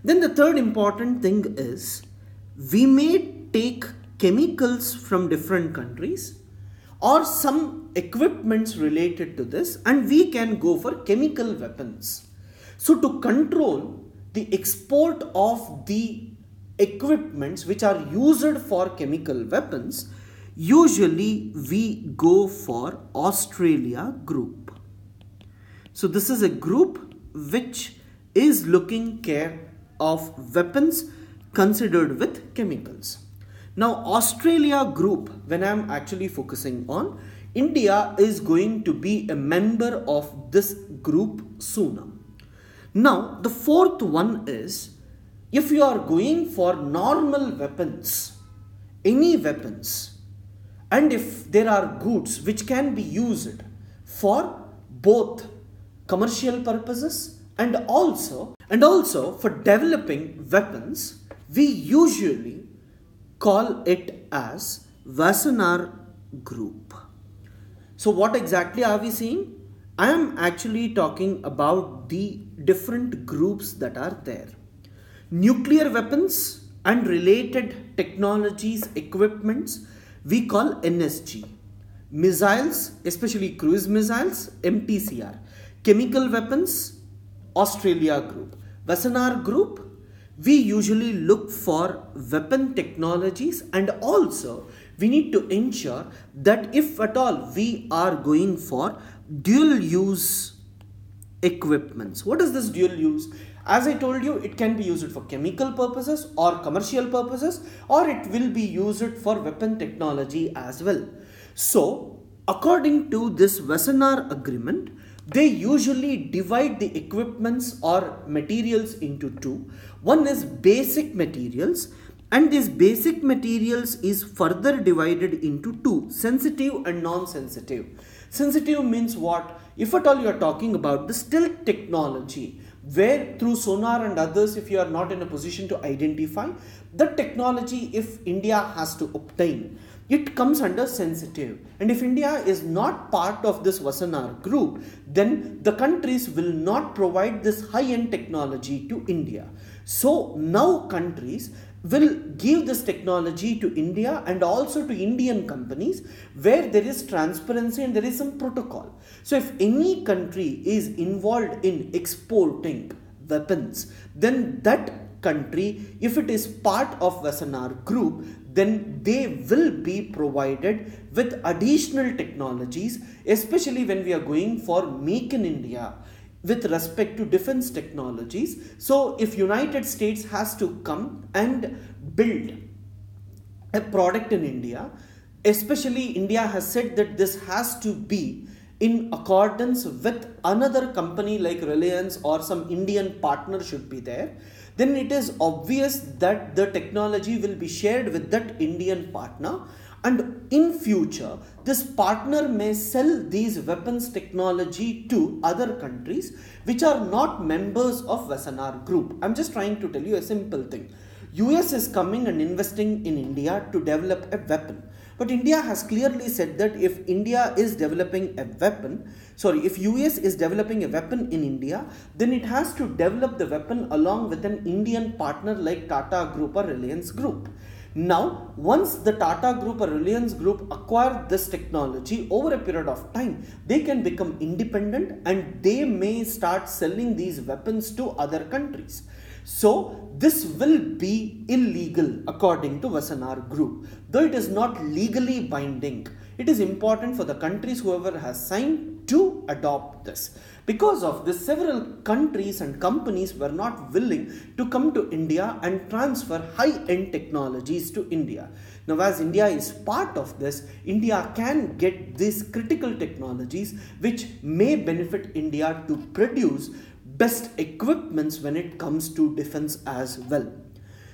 Then the third important thing is, we may take chemicals from different countries or some equipments related to this, and we can go for chemical weapons. So to control the export of the equipments which are used for chemical weapons, usually we go for Australia group. So this is a group which is looking care of weapons considered with chemicals. Now Australia group, when I am actually focusing on, India is going to be a member of this group sooner. Now the fourth one is, if you are going for normal weapons, any weapons, and if there are goods which can be used for both commercial purposes and also for developing weapons, we usually call it as Vasana group. So what exactly are we saying? I am actually talking about the different groups that are there. Nuclear weapons and related technologies, equipments, we call NSG. Missiles, especially cruise missiles, MTCR. Chemical weapons, Australia group. Vasana group, we usually look for weapon technologies, and also we need to ensure that if at all we are going for dual use equipments. What is this dual use? As I told you, it can be used for chemical purposes or commercial purposes, or it will be used for weapon technology as well. So, according to this Vasana agreement, they usually divide the equipments or materials into two. One is basic materials, and these basic materials is further divided into two, sensitive and non-sensitive. Sensitive means what? If at all you are talking about the stealth technology, where through sonar and others, if you are not in a position to identify the technology, if India has to obtain, it comes under sensitive. And if India is not part of this Vasana group, then the countries will not provide this high-end technology to India. So now countries will give this technology to India and also to Indian companies, where there is transparency and there is some protocol. So if any country is involved in exporting weapons, then that country, if it is part of Vasana group, then they will be provided with additional technologies, especially when we are going for Make in India with respect to defense technologies. So if United States has to come and build a product in India, especially India has said that this has to be in accordance with another company like Reliance or some Indian partner should be there, then it is obvious that the technology will be shared with that Indian partner, and in future this partner may sell these weapons technology to other countries which are not members of Vasana group. I'm just trying to tell you a simple thing. US is coming and investing in India to develop a weapon. But India has clearly said that if India is developing a weapon, if US is developing a weapon in India, then it has to develop the weapon along with an Indian partner like Tata Group or Reliance Group. Now, once the Tata Group or Reliance Group acquire this technology over a period of time, they can become independent and they may start selling these weapons to other countries. So this will be illegal according to Vasana group. Though it is not legally binding, it is important for the countries whoever has signed to adopt this. Because of this, several countries and companies were not willing to come to India and transfer high-end technologies to India. Now, as India is part of this, India can get these critical technologies which may benefit India to produce best equipments when it comes to defense as well.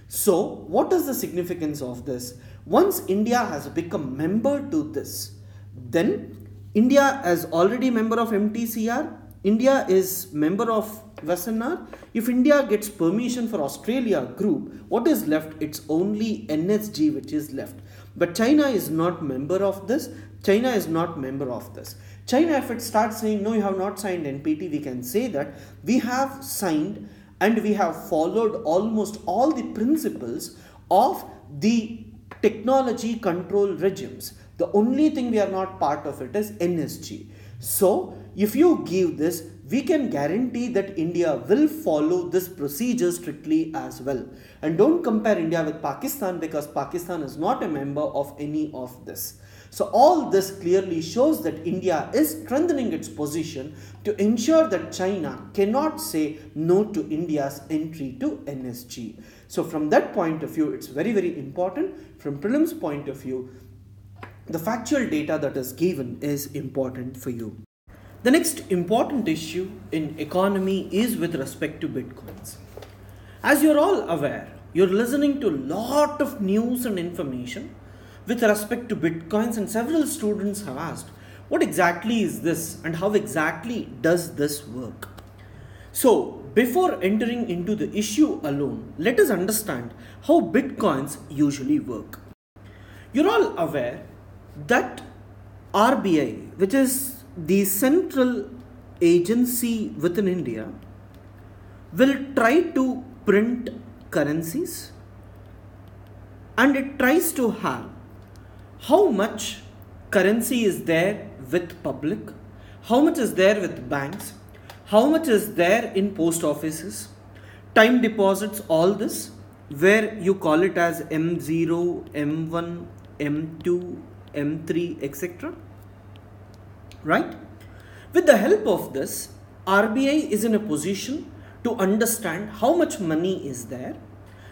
So, what is the significance of this? Once India has become member to this, then India is already member of MTCR, India is member of Vasana. If India gets permission for Australia group, what is left? It's only NSG which is left. But China is not member of this. China is not member of this. China, if it starts saying, no, you have not signed NPT, we can say that we have signed and we have followed almost all the principles of the technology control regimes. The only thing we are not part of it is NSG. So, if you give this, we can guarantee that India will follow this procedure strictly as well. And don't compare India with Pakistan, because Pakistan is not a member of any of this. So all this clearly shows that India is strengthening its position to ensure that China cannot say no to India's entry to NSG. So from that point of view, it's very, very important. From prelims point of view, the factual data that is given is important for you. The next important issue in economy is with respect to bitcoins. As you're all aware, you're listening to a lot of news and information with respect to bitcoins, and several students have asked, what exactly is this and how exactly does this work? So before entering into the issue alone, let us understand how bitcoins usually work. You're all aware that RBI, which is the central agency within India, will try to print currencies and it tries to have how much currency is there with public, how much is there with banks, how much is there in post offices, time deposits, all this, where you call it as M0, M1, M2, M3, etc. Right? With the help of this, RBI is in a position to understand how much money is there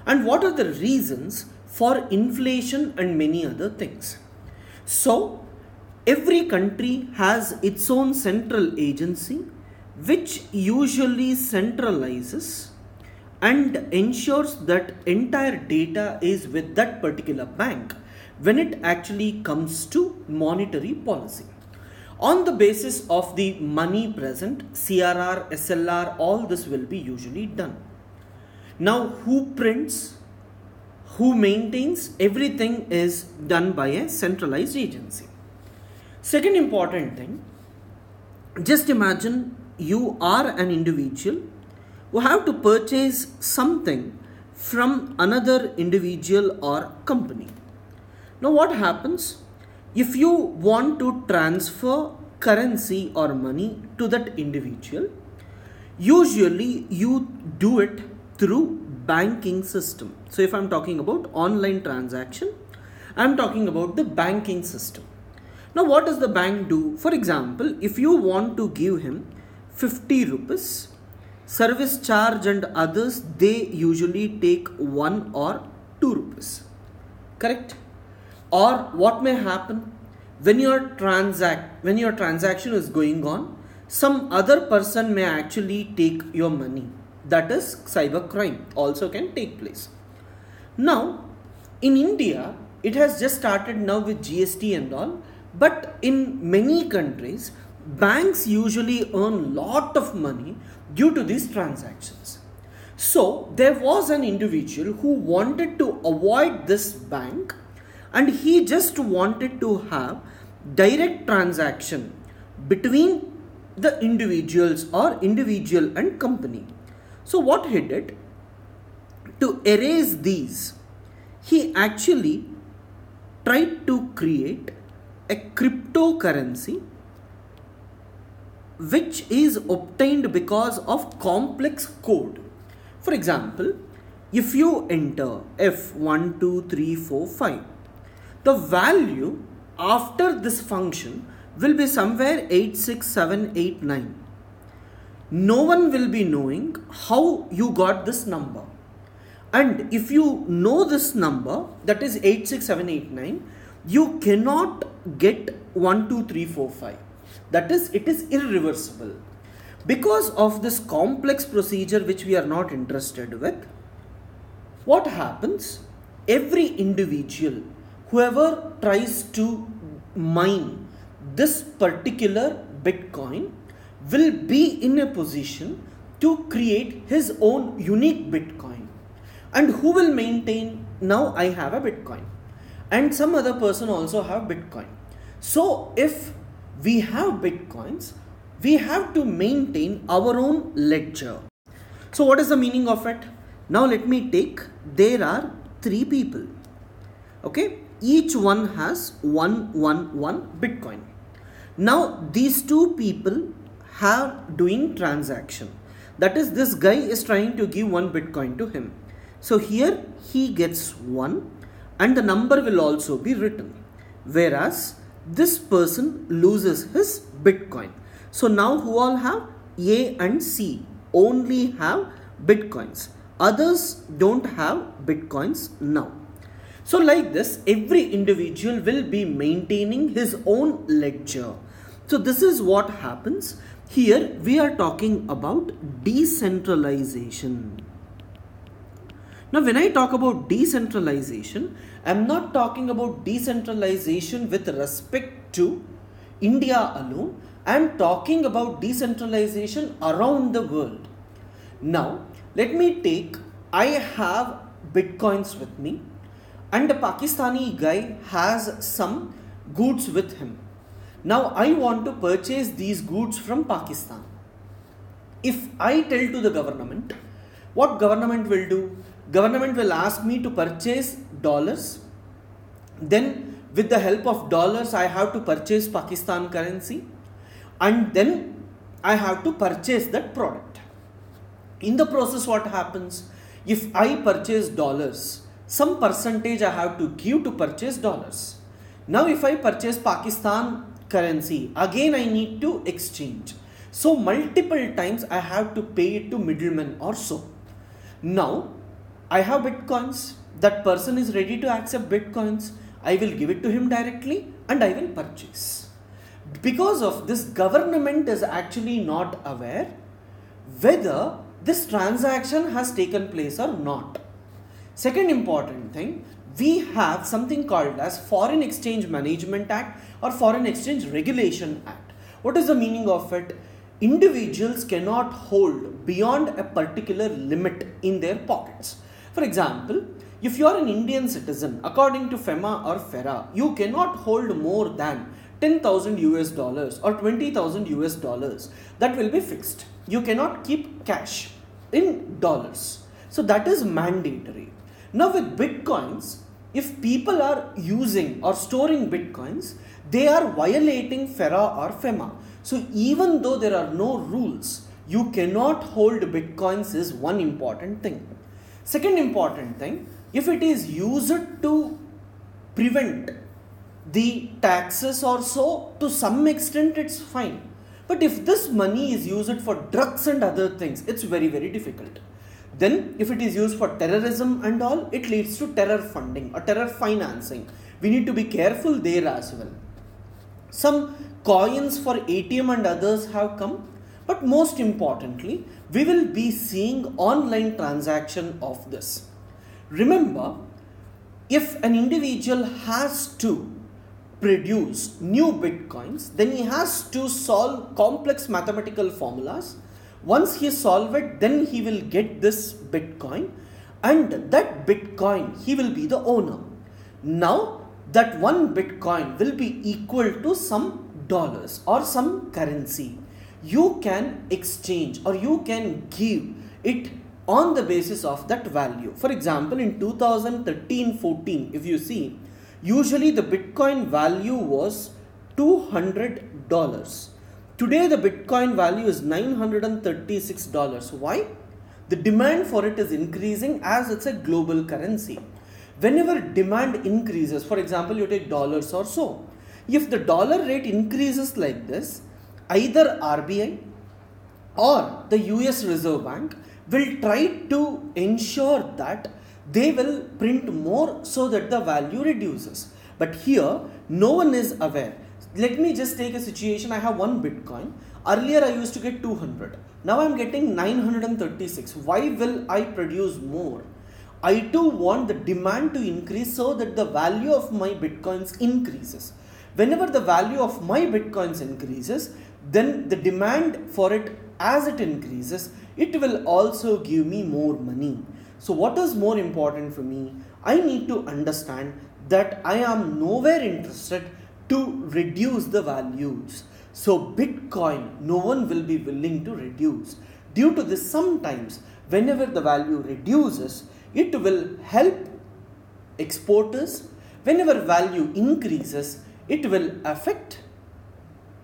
and what are the reasons for inflation and many other things. So, every country has its own central agency which usually centralizes and ensures that entire data is with that particular bank when it actually comes to monetary policy. On the basis of the money present, CRR, SLR, all this will be usually done. Now, who prints, who maintains, everything is done by a centralized agency. Second important thing, just imagine you are an individual who have to purchase something from another individual or company. Now what happens? If you want to transfer currency or money to that individual, usually you do it through banking system. So if I'm talking about online transaction, I'm talking about the banking system. Now what does the bank do? For example, if you want to give him 50 rupees, service charge and others, they usually take 1 or 2 rupees. Correct? Or what may happen when your transaction is going on, some other person may actually take your money. That is cyber crime also can take place. Now in India, it has just started now with GST and all, but in many countries, banks usually earn lot of money due to these transactions. So there was an individual who wanted to avoid this bank and he just wanted to have direct transaction between the individuals or individual and company. So what he did, to erase these, he actually tried to create a cryptocurrency which is obtained because of complex code. For example, if you enter F12345, the value after this function will be somewhere 86789. No one will be knowing how you got this number. And if you know this number, that is 86789, you cannot get 12345. That is, it is irreversible. Because of this complex procedure which we are not interested with, what happens? Every individual, whoever tries to mine this particular Bitcoin, will be in a position to create his own unique Bitcoin. And who will maintain? Now I have a Bitcoin and some other person also have Bitcoin. So if we have Bitcoins, we have to maintain our own ledger. So what is the meaning of it? Now let me take, there are 3 people. Okay, each one has 111 Bitcoin. Now these 2 people have doing transaction. That is, this guy is trying to give 1 Bitcoin to him. So here he gets 1 and the number will also be written. Whereas this person loses his Bitcoin. So now who all have? A and C only have Bitcoins. Others don't have Bitcoins now. So like this, every individual will be maintaining his own ledger. So this is what happens. Here we are talking about decentralization. Now when I talk about decentralization, I am not talking about decentralization with respect to India alone. I am talking about decentralization around the world. Now let me take, I have Bitcoins with me and a Pakistani guy has some goods with him. Now I want to purchase these goods from Pakistan. If I tell to the government, what government will do? Government will ask me to purchase dollars. Then with the help of dollars, I have to purchase Pakistan currency. And then I have to purchase that product. In the process, what happens? If I purchase dollars, some percentage I have to give to purchase dollars. Now if I purchase Pakistan currency, again I need to exchange. So multiple times I have to pay it to middlemen or so. Now I have bitcoins. That person is ready to accept bitcoins. I will give it to him directly and I will purchase. Because of this, government is actually not aware whether this transaction has taken place or not. Second important thing, we have something called as Foreign Exchange Management Act or Foreign Exchange Regulation Act. What is the meaning of it? Individuals cannot hold beyond a particular limit in their pockets. For example, if you are an Indian citizen, according to FEMA or FERA, you cannot hold more than 10,000 US dollars or 20,000 US dollars. That will be fixed. You cannot keep cash in dollars. So that is mandatory. Now with bitcoins, if people are using or storing bitcoins, they are violating FERA or FEMA. So even though there are no rules, you cannot hold bitcoins is one important thing. Second important thing, if it is used to prevent the taxes or so, to some extent it's fine. But if this money is used for drugs and other things, it's very, very difficult. Then if it is used for terrorism and all, it leads to terror funding or terror financing. We need to be careful there as well. Some coins for ATM and others have come. But most importantly, we will be seeing online transaction of this. Remember, if an individual has to produce new bitcoins, then he has to solve complex mathematical formulas. Once he solves it, then he will get this bitcoin, and that bitcoin he will be the owner. Now that one bitcoin will be equal to some dollars or some currency. You can exchange or you can give it on the basis of that value. For example, in 2013-14, if you see, usually the bitcoin value was $200. Today the bitcoin value is $936. Why? The demand for it is increasing as it's a global currency. Whenever demand increases, for example, you take dollars or so, if the dollar rate increases like this, either RBI or the US Reserve Bank will try to ensure that they will print more so that the value reduces. But here, no one is aware. Let me just take a situation. I have one bitcoin. Earlier, I used to get 200. Now I am getting 936. Why will I produce more? I too want the demand to increase so that the value of my bitcoins increases. Whenever the value of my bitcoins increases, then the demand for it, as it increases, it will also give me more money. So what is more important for me? I need to understand that I am nowhere interested to reduce the values. So Bitcoin, no one will be willing to reduce. Due to this, sometimes whenever the value reduces, it will help exporters. Whenever value increases, it will affect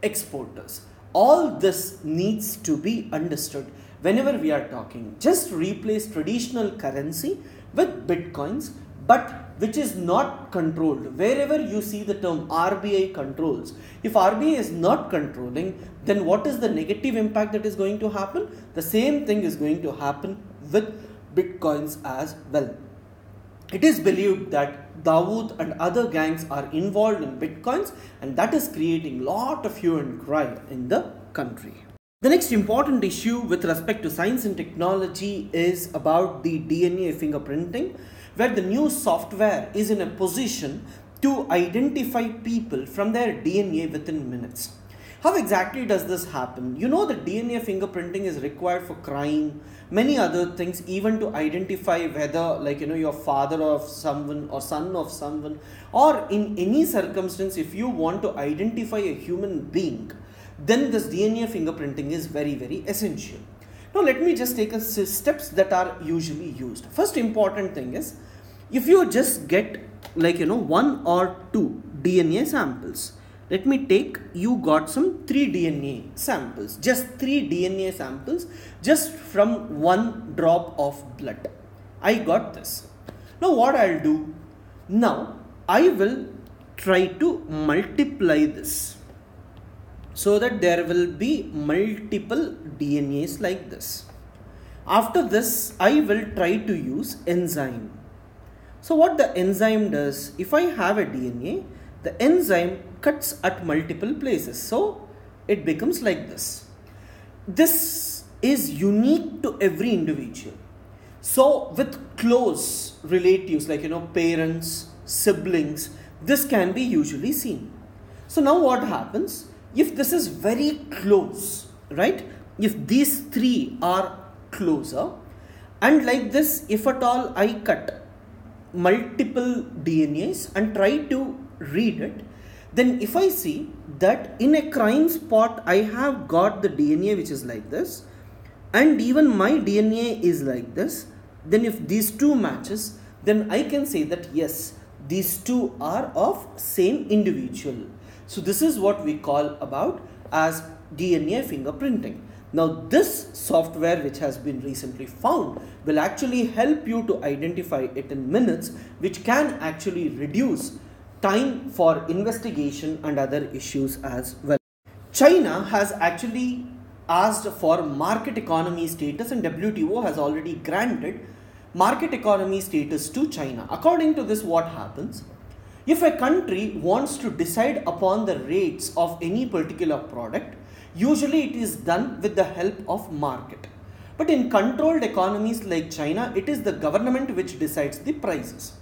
exporters. All this needs to be understood whenever we are talking. Just replace traditional currency with bitcoins, but which is not controlled. Wherever you see the term RBI controls, if RBI is not controlling, then what is the negative impact that is going to happen? The same thing is going to happen with bitcoins as well. It is believed that Dawood and other gangs are involved in bitcoins, and that is creating lot of hue and cry in the country. The next important issue with respect to science and technology is about the DNA fingerprinting, where the new software is in a position to identify people from their DNA within minutes. How exactly does this happen? You know that DNA fingerprinting is required for crime, many other things, even to identify whether your father of someone or son of someone, or in any circumstance if you want to identify a human being, then this DNA fingerprinting is very, very essential. Now let me just take steps that are usually used. First important thing is, if you just get like one or two DNA samples, let me take, you got some 3 DNA samples, just 3 DNA samples just from one drop of blood. I got this. Now what I'll do, now I will try to multiply this so that there will be multiple DNAs like this. After this, I will try to use enzyme. So what the enzyme does, if I have a DNA, the enzyme cuts at multiple places. So it becomes like this. This is unique to every individual. So with close relatives like parents, siblings, this can be usually seen. So now what happens, if this is very close, right? If these 3 are closer, and like this, if at all I cut multiple DNAs and try to read it, then if I see that in a crime spot I have got the DNA which is like this, and even my DNA is like this, then if these 2 matches, then I can say that yes, these 2 are of same individual. So this is what we call about as DNA fingerprinting. Now this software which has been recently found will actually help you to identify it in minutes, which can actually reduce time for investigation and other issues as well. China has actually asked for market economy status, and WTO has already granted market economy status to China. According to this, what happens? If a country wants to decide upon the rates of any particular product, usually it is done with the help of market. But in controlled economies like China, it is the government which decides the prices.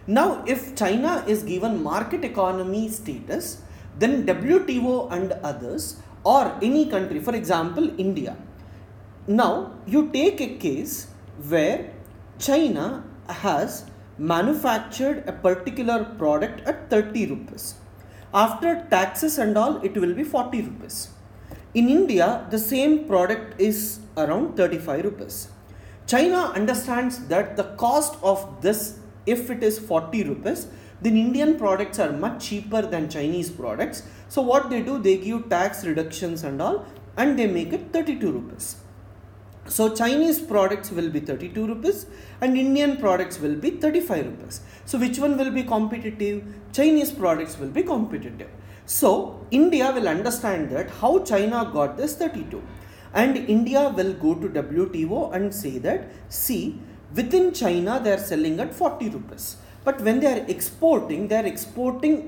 Now, if China is given market economy status, then WTO and others, or any country, for example, India. Now, you take a case where China has manufactured a particular product at 30 rupees. After taxes and all, it will be 40 rupees. In India, the same product is around 35 rupees. China understands that the cost of this, if it is 40 rupees, then Indian products are much cheaper than Chinese products. So what they do, they give tax reductions and all, and they make it 32 rupees. So Chinese products will be 32 rupees and Indian products will be 35 rupees. So which one will be competitive? Chinese products will be competitive. So India will understand that how China got this 32, and India will go to WTO and say that, see, within China they are selling at 40 rupees. But when they are exporting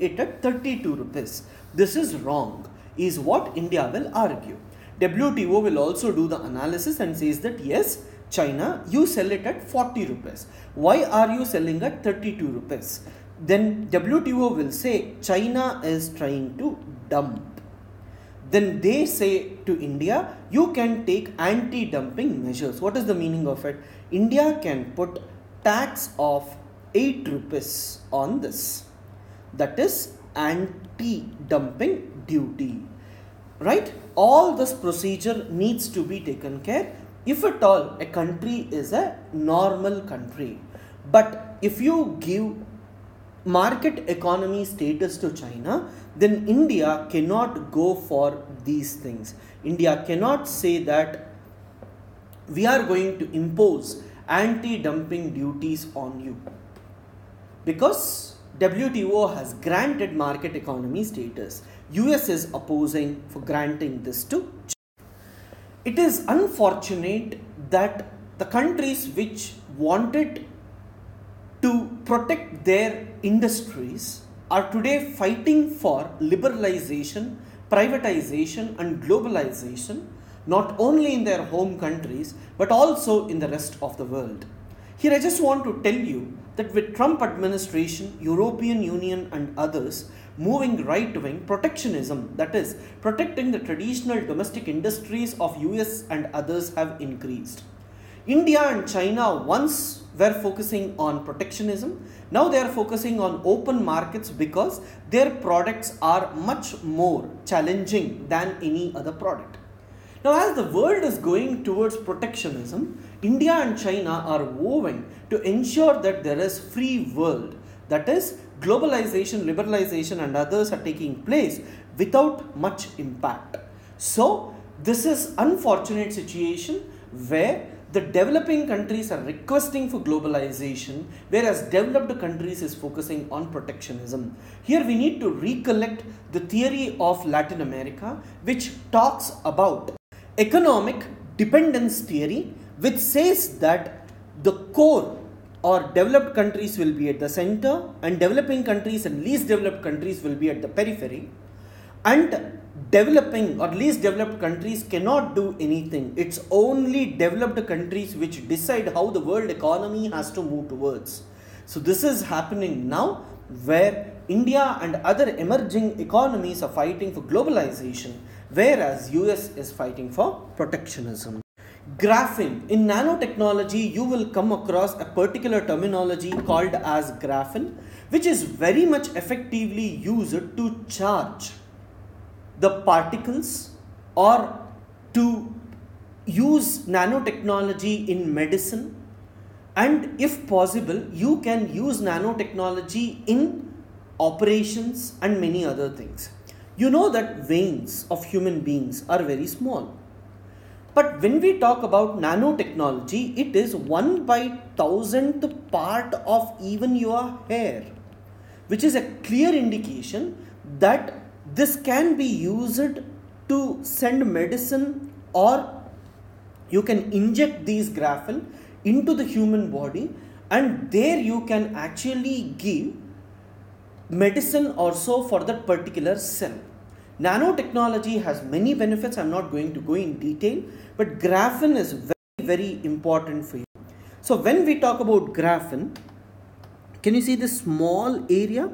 it at 32 rupees. This is wrong, is what India will argue. WTO will also do the analysis and says that yes, China, you sell it at 40 rupees. Why are you selling at 32 rupees? Then WTO will say China is trying to dump. Then they say to India, you can take anti-dumping measures. What is the meaning of it? India can put tax of 8 rupees on this. That is anti-dumping duty. Right? All this procedure needs to be taken care if at all a country is a normal country. But if you give market economy status to China, then India cannot go for these things. India cannot say that we are going to impose anti-dumping duties on you, because WTO has granted market economy status. US is opposing for granting this to China. It is unfortunate that the countries which wanted to protect their industries are today fighting for liberalization, privatization and globalization, not only in their home countries but also in the rest of the world. Here I just want to tell you that with Trump administration, European Union and others moving right-wing, protectionism, that is protecting the traditional domestic industries of US and others, have increased. India and China once were focusing on protectionism. Now they are focusing on open markets because their products are much more challenging than any other product. Now, as the world is going towards protectionism, India and China are vowing to ensure that there is free world. That is, globalization, liberalization and others are taking place without much impact. So, this is unfortunate situation where the developing countries are requesting for globalization, whereas developed countries is focusing on protectionism. Here we need to recollect the theory of Latin America, which talks about economic dependence theory, which says that the core or developed countries will be at the center and developing countries and least developed countries will be at the periphery, and developing or least developed countries cannot do anything. It's only developed countries which decide how the world economy has to move towards. So this is happening now, where India and other emerging economies are fighting for globalization, whereas US is fighting for protectionism. Graphene. In nanotechnology, you will come across a particular terminology called as graphene, which is very much effectively used to charge the particles or to use nanotechnology in medicine, and if possible you can use nanotechnology in operations and many other things. You know that veins of human beings are very small, but when we talk about nanotechnology, it is 1/1000th part of even your hair, which is a clear indication that this can be used to send medicine, or you can inject these graphene into the human body, and there you can actually give medicine also for that particular cell. Nanotechnology has many benefits. I'm not going to go in detail, but graphene is very, very important for you. So when we talk about graphene, can you see this small area?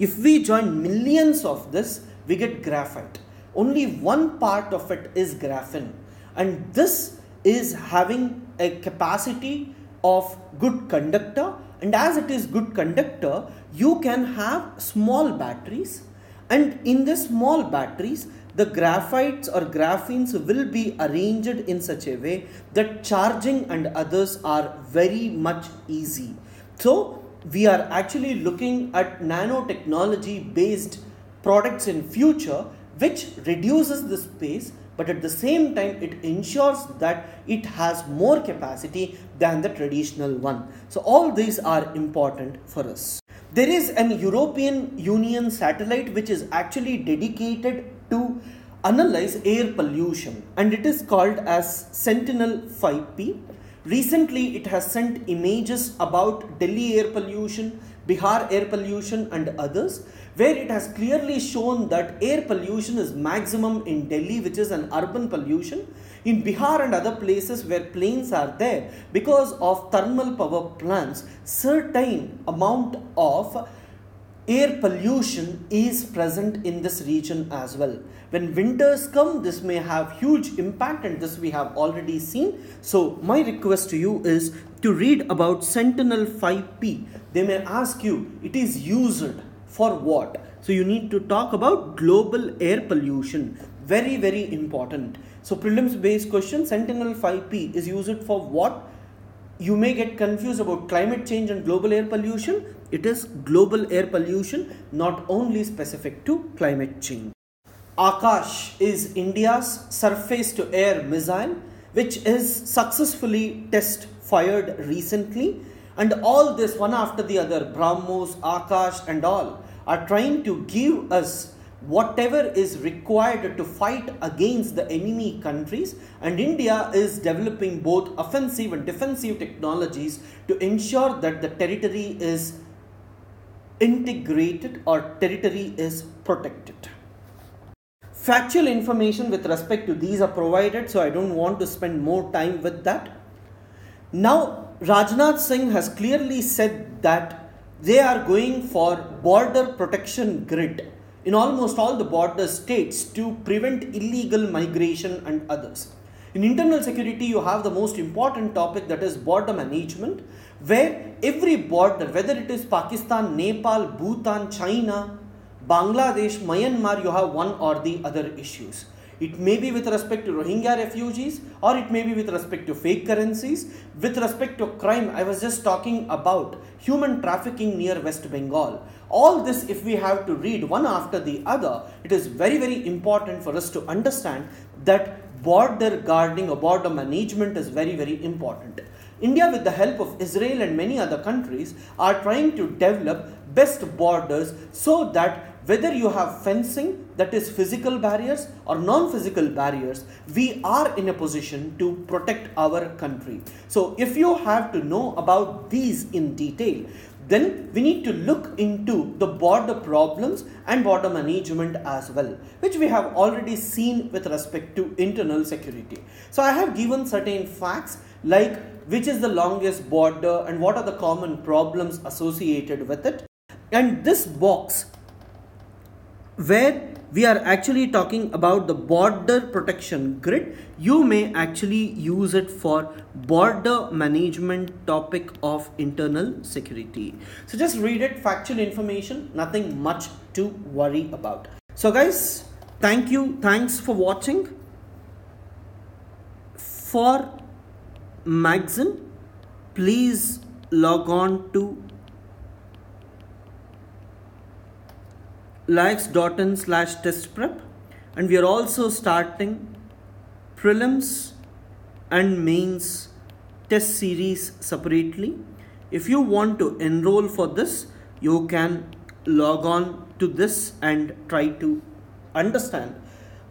If we join millions of this, we get graphite. Only one part of it is graphene, and this is having a capacity of good conductor, and as it is good conductor, you can have small batteries, and in the small batteries the graphites or graphenes will be arranged in such a way that charging and others are very much easy. So we are actually looking at nanotechnology based products in future, which reduces the space, but at the same time it ensures that it has more capacity than the traditional one. So all these are important for us. There is an European Union satellite which is actually dedicated to analyze air pollution, and it is called as Sentinel-5P. Recently, it has sent images about Delhi air pollution, Bihar air pollution and others, where it has clearly shown that air pollution is maximum in Delhi, which is an urban pollution. In Bihar and other places where plains are there, because of thermal power plants, certain amount of air pollution is present in this region as well. When winters come, this may have huge impact, and this we have already seen. So my request to you is to read about Sentinel-5P. They may ask you, it is used for what? So you need to talk about global air pollution. Very, very important. So prelims based question, Sentinel-5P is used for what? You may get confused about climate change and global air pollution. It is global air pollution, not only specific to climate change. Akash is India's surface to air missile, which is successfully test fired recently, and all this one after the other, BrahMos, Akash and all are trying to give us whatever is required to fight against the enemy countries, and India is developing both offensive and defensive technologies to ensure that the territory is integrated or territory is protected. Factual information with respect to these are provided, so I don't want to spend more time with that. Now, Rajnath Singh has clearly said that they are going for border protection grid in almost all the border states to prevent illegal migration and others. In internal security, you have the most important topic, that is border management, where every border, whether it is Pakistan, Nepal, Bhutan, China, Bangladesh, Myanmar, you have one or the other issues. It may be with respect to Rohingya refugees, or it may be with respect to fake currencies, with respect to crime. I was just talking about human trafficking near West Bengal. All this, if we have to read one after the other, it is very, very important for us to understand that border guarding or border management is very, very important. India, with the help of Israel and many other countries, are trying to develop best borders so that whether you have fencing, that is physical barriers, or non-physical barriers, we are in a position to protect our country. So if you have to know about these in detail, then we need to look into the border problems and border management as well, which we have already seen with respect to internal security. So I have given certain facts like which is the longest border and what are the common problems associated with it. And this box where we are actually talking about the border protection grid, you may actually use it for border management topic of internal security. So just read it, factual information, nothing much to worry about. So guys, thanks for watching. For magazine, please log on to laex.in/testprep, and we are also starting prelims and mains test series separately. If you want to enroll for this, you can log on to this and try to understand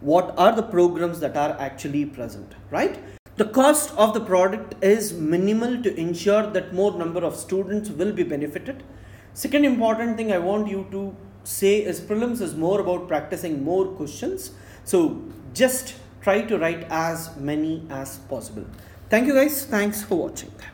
what are the programs that are actually present, right? The cost of the product is minimal to ensure that more number of students will be benefited. Second important thing I want you to say is prelims is more about practicing more questions. So just try to write as many as possible. Thank you guys. Thanks for watching.